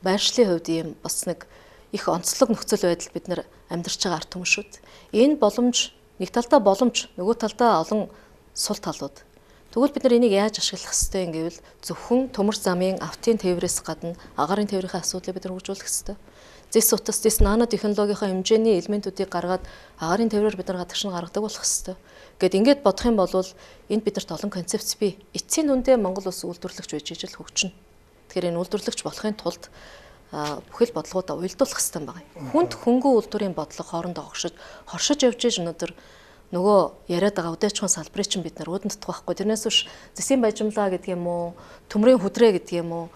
байршлын хувьд ийм бас нэг их онцлог нөхцөл байдал бид нар амьдарч байгаа ард түмэн шүү дээ. Энэ боломж нэг талдаа боломж, нөгөө талдаа олон сул талууд. Тэгвэл бид нар энийг яаж ашиглах ёстой юм гэвэл зөвхөн төмөр замын автын тээврээс гадна агаарын тээврийн асуудлыг бид нар хөгжүүлэх ёстой. Зэс утас зэс нано технологийн хэмжээний элементүүдийг гаргаад агаарын тээврээр бид нар гадагш нь гаргадаг болох ёстой. Гэт ингээд бодох юм бол энд бидэрт олон концепц бий. Эцсийн дүндээ Монгол улс үйлдвэрлэгч байж ижил хөгжинэ. Тэгэхээр энэ үйлдвэрлэгч болохын тулд бүхэл бодлогуудаа уялдуулах хэрэгтэй байна. Хүнд хөнгөн үйлдвэрийн бодлого хоорондоо хоршиж явж иж өнөөдөр нөгөө яриад байгаа удаачхан салбарыг чинь бид нар ууданттах байхгүй. Тэрнээс биш зэсийн бажимлаа гэдэг юм уу, төмрийн хүдрээ гэдэг юм уу,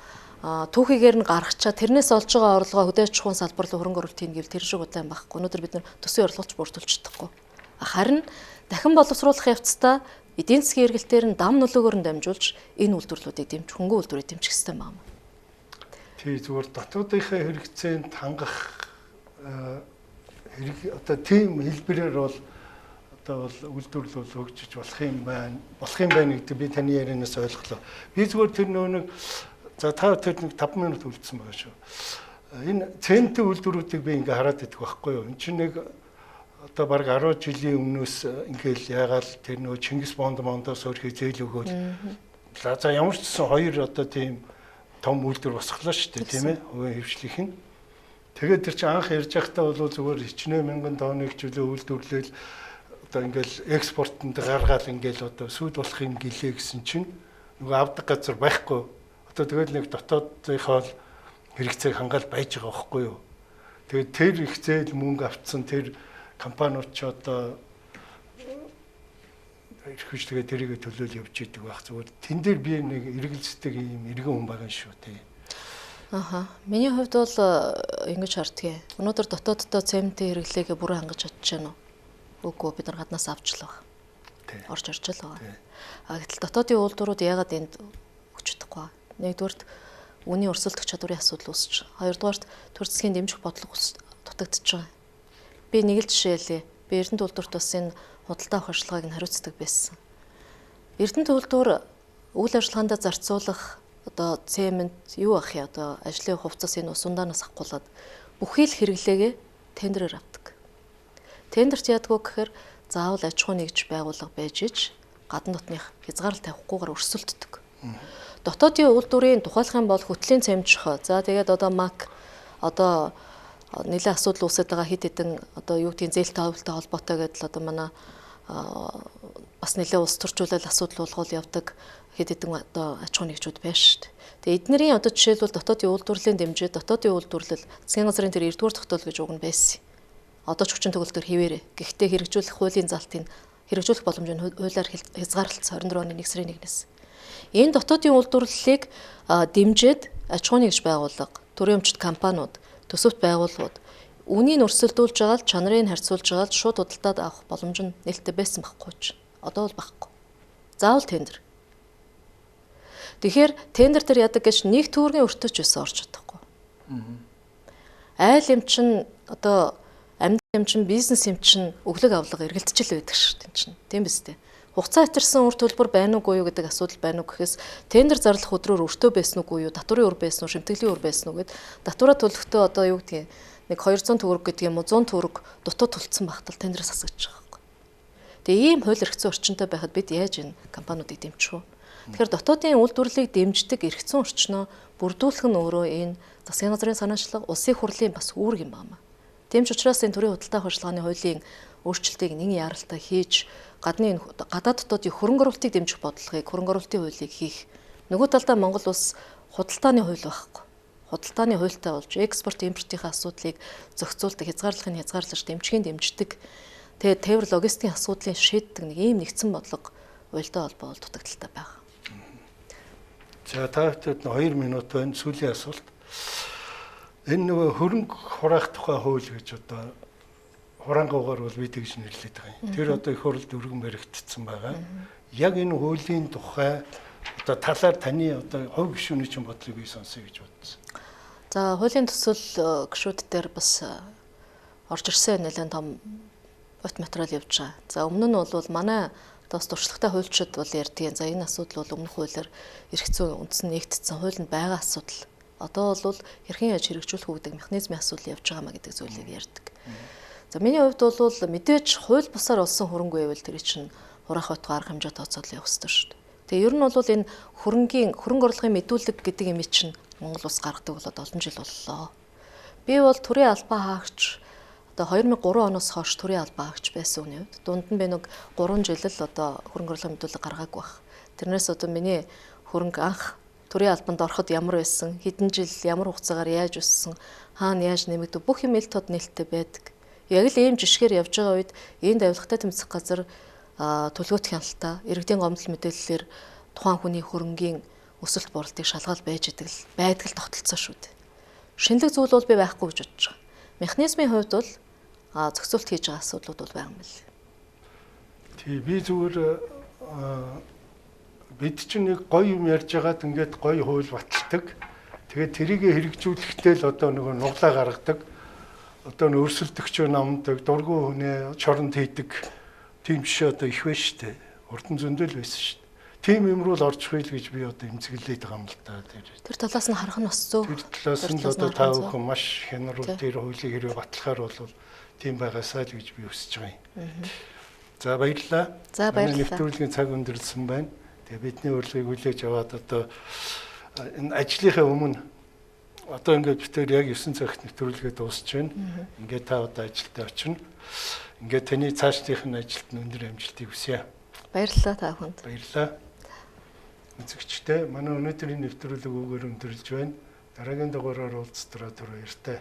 түүхийгээр нь гаргачаа тэрнээс олж байгаа орлогоо удаачхан салбар руу хөрөнгө оруулалт хийн гэвэл тэр шиг удаан байхгүй. Өнөөдөр бид нар төсвийн орлогоч бүрдүүлж чадахгүй. Харин дахин боловсруулах явцдаа эдийн засгийн эргэлтээр нь дам нөлөөгөөр нь дамжуулж энэ үйлдвэрлэлүүдийг хөнгөн үйлдвэрийг дэмжих хэрэгтэй байна. Тий зүгээр дотоодынхаа хэрэгцээнд хангах одоо тийм хэлбэрээр бол одоо бол үйлдвэрлэл хөгжиж болох юм байна гэдэг би таны ярианаас ойлголоо. Би зүгээр тэр нэг за та тэр нэг 5 минут үлдсэн байгаа шүү. Энэ центрийн үйлдвэрүүдийг би ингээ хараад идэх байхгүй юу? Энд чинь нэг одоо баг 10 жилийн өмнөөс ингээл яагаад тэр нөгөө Чингис Мондоос өөрхий зээл өгөөл. За ямар ч гэсэн хоёр одоо тийм том үйлдвэр босглоо шүү дээ, тийм ээ. Хувийн хвшлийнх нь. Тэгээд тэр чинь анх ярьж байхдаа бол зүгээр хичнээн мянган тонныг чөлөө үйлдвэрлэл одоо ингээл экспортод гаргаал ингээл одоо сүйд болох юм гэлээ гэсэн чинь нөгөө авдаг газар байхгүй. Одоо тэгэл нэг дотоодынхоо хэрэгцээг хангаал байж байгаа байхгүй юу. Тэгээд тэр их зээл мөнгө авцсан тэр компаниуд ч одоо эрхвч тэгээ тэрийг төлөөл явж идэг байх зүгээр. Тэн дээр би нэг эргэлздэг юм иргэн хүн байгаа шүү дээ. Миний хувьд бол ингэж хардгийг. Өнөөдөр дотооддоо цементийн хэрэглээгээ бүрэн хангаж чадчихна уу? Үгүй бид нар гаднаас авч л байгаа. Орж ирж л байгаа. Гэтэл дотоодын үйлдвэрүүд яагаад энд өгч чадахгүй? Нэгдүгээрт үнийн өрсөлдөх чадварын асуудал үүсч, хоёрдугаарт төр засгийн дэмжих бодлого дутагдж байгаа. Би нэг л жишээ хэлье. Би Эрдэнэт үйлдвэрт бас энэ худалдаа авах ажиллагааг нь хариуцдаг байсан. Эрдэнэт үйлдвэр үйл ажиллагаанд зарцуулах одоо цемент юу ах яа одоо ажлын хувцас энэ усундаанаас авахгүйгээд бүхий л хэрэглээгээ тендерээр авдаг. Тендерт яадгүй гэхээр заавал аж ахуй нэгж байгууллага байж иж гадна дотных хязгаарлалт тавихгүйгээр өрсөлддөг. Дотоодын үйлдвэрийн тухайлах юм бол хөтлийн цементчхоо. За тэгээд одоо МАК одоо нэлээд асуудал үүсэж байгаа хэд хэдэн одоо юу гэдгийг зээл тавилттай холбоотой гэдэл одоо манай бас нэлээд улс төрчүүлэл асуудал болгоол явдаг хэд хэдэн одоо аж ахуй нэгжүүд байна шүү дээ. Тэгээ эднэрийн одоо жишээлбэл дотоодын үйлдвэрлэлийн дэмжээ, дотоодын үйлдвэрлэл засгийн газрын тэр 9-р тогтоол гэж үг нь байсан. Одоо ч хүчин төгөлдөр хിവэрэ. Гэхдээ хэрэгжүүлэх хуулийн залтыг хэрэгжүүлэх боломжийг хуулиар хязгаарлалт 24 оны 1 сарын 1-ээс. Энэ дотоодын үйлдвэрлэлийг дэмжиж аж ахуй нэгж байгууллага, төрийн өмчт компаниуд, төсөвт байгууллагууд үнийг өрсөлдүүлж байгаа л чанарыг харьцуулж байгаа л шууд худалдаад авах боломж нь нээлттэй байсан байхгүй ч. Одоо бол байхгүй. Заавал тендер. Тэгэхээр тендер дээр яадаг гэж нэг төгрөгийн өртөж байсан орж чадахгүй. Айл юм чин одоо амьд юм чин бизнес юм чин өглөг авлага эргэлтжил байдаг шүү дээ. Тийм биз дээ. Хугацаа хэтэрсэн үр төлбөр байна уугүй юу гэдэг асуудал байна уу гэхээс тендер зарлах өдрөөр өртөө байсан уугүй юу, татварын өр байсан уу, шимтгэлийн өр байсан уу гэд татвараа төлөхдөө одоо юу гэдгийг нэг 200 төгрөг гэдэг юм уу 100 төгрөг дутуу төлцсөн багтал тендераас асгаж байгаа байхгүй. Тэгээ ийм хууль эрх зүйн орчинтой байхад бид яаж энэ компаниудыг дэмжих вэ? Тэгэхээр дотоодын үйлдвэрлэлийг дэмждэг эрх зүйн орчноо бүрдүүлэх нь өөрөө энэ засгийн газрын санаачлага, улсын хурлын бас үүрэг юм байна. Тийм ч учраас энэ төрийн худалдаа авах ажиллагааны хуулийн өөрчлөлтийг нэг яаралтай хийж гадаад дотоодын хөрөнгө оруулалтыг дэмжих бодлогыг хөрөнгө оруулалтын хуулийг хийх. Нөгөө талдаа Монгол улс худалдааны хууль байхгүй. Худалдааны хуультай болж экспорт импортын асуудлыг зохицуулдаг, хязгаарлаж дэмждэг. Тэгээд тээвэр логистикийн асуудлыг шийддэг нэг ийм нэгдсэн бодлого уялдаа холбоо бол дутагдaltaй байна. За тавьтад 2 минут байна. Сүүлийн асуулт. Энэ нөгөө хөрөнгө хураах тухай хууль гэж одоо хурангуугаар бол бид гэж нэрлэдэг байгаа юм. Тэр одоо их хурлд өргөн баригдсан байгаа. Яг энэ хуулийн тухай одоо талаар таны одоо хувь гишүүний чинь бодлыг бий сонсъё гэж бодсон. За хуулийн төсөл гишүүд дээр бас орж ирсэн нэлээд том бот материал явж байгаа. За өмнө нь бол манай бас туршлагатай хуульчид бол ярьдгийн. За энэ асуудал бол өмнөх хуулиар эрх зүйн үндэс нь нэгдсэн хуулинд байгаа асуудал. Одоо бол хэрхэн яаж хэрэгжүүлэх үү гэдэг механизмын асуудал явж байгаа маа гэдэг зүйлийг ярьдаг. За миний хувьд бол мэдээж хууль бусаар олсон хөрөнгө байвал тэр чинь хураах байтугай арга хэмжээ тооцоолох ёстой шүү дээ. Тэгээ ер нь бол энэ хөрөнгө орлогын мэдүүлэг гэдэг юм чинь Монгол улс гаргадаг болоод олон жил боллоо. Би бол төрийн албан хаагч одоо 2003 оноос хойш төрийн албан хаагч байсан үний хувьд дунд нь би нэг 3 жил л одоо хөрөнгө орлогын мэдүүлэг гаргаагүй байх. Тэрнээс одоо миний хөрөнгө анх төрийн албанд ороход ямар байсан, хэдэн жил ямар хугацаагаар яаж өссөн, хаана яаж нэмэгдэв бүх юм ил тод нээлттэй байдаг. Яг л ийм жишгээр явж байгаа үед энэ давилгатай тэмцэх газар төлгөөт хяналтаа иргэдийн гомдол мэдээллээр тухайн хүний хөрөнгийн өсөлт бууралтыг шалгаал байж байдаг л тогтолцоо шүү дээ. Шинэлэг зүйл бол би байхгүй гэж бодож байгаа. Механизмын хувьд бол зохицуулт хийж байгаа асуудлууд бол байгаа юм байна. Тий, би зүгээр бид чинь нэг гоё юм ярьж байгаад ингээд гоё хууль баталдаг. Тэгээд тэрийг хэрэгжүүлэхдээ л одоо нөгөө нуглаа гаргадаг. Одоо өрсөлдөгчөө намдаг, дургуй хүнээ чоронд хийдэг тийм жишээ одоо их байна шүү дээ. Урдан зөндөл байсан шүү дээ. Тийм юм руу л орж хэл гэж би одоо эмзэглээд байгаа юм л да. Тэр талаас нь харах нь бас зөв. Тэр талаас нь одоо та бүхэн маш хянарул тэр хуулийг хэрэг батлахаар бол тийм байгаасаа л гэж би хүсэж байгаа юм. За баярлалаа. За баярлалаа. Нэвтрүүлгийн цаг өндөрлсөн байна. Тэгээ бидний урилгыг хүлээж аваад одоо энэ ажлынхаа өмнө одоо ингээд битээр яг 9 цагт нэвтрүүлгээ дуусч байна. Ингээд та одоо ажилдаа очино. Ингээд таны цаашдынх нь ажилд нь өндөр амжилтыг хүсье. Баярлалаа та бүхэнд. Баярлалаа. Үзэгчдээ манай өнөөдрийн нэвтрүүлэг үгээр өндөрлж байна. Дараагийн дугаараар уулзтраа түр баяртай.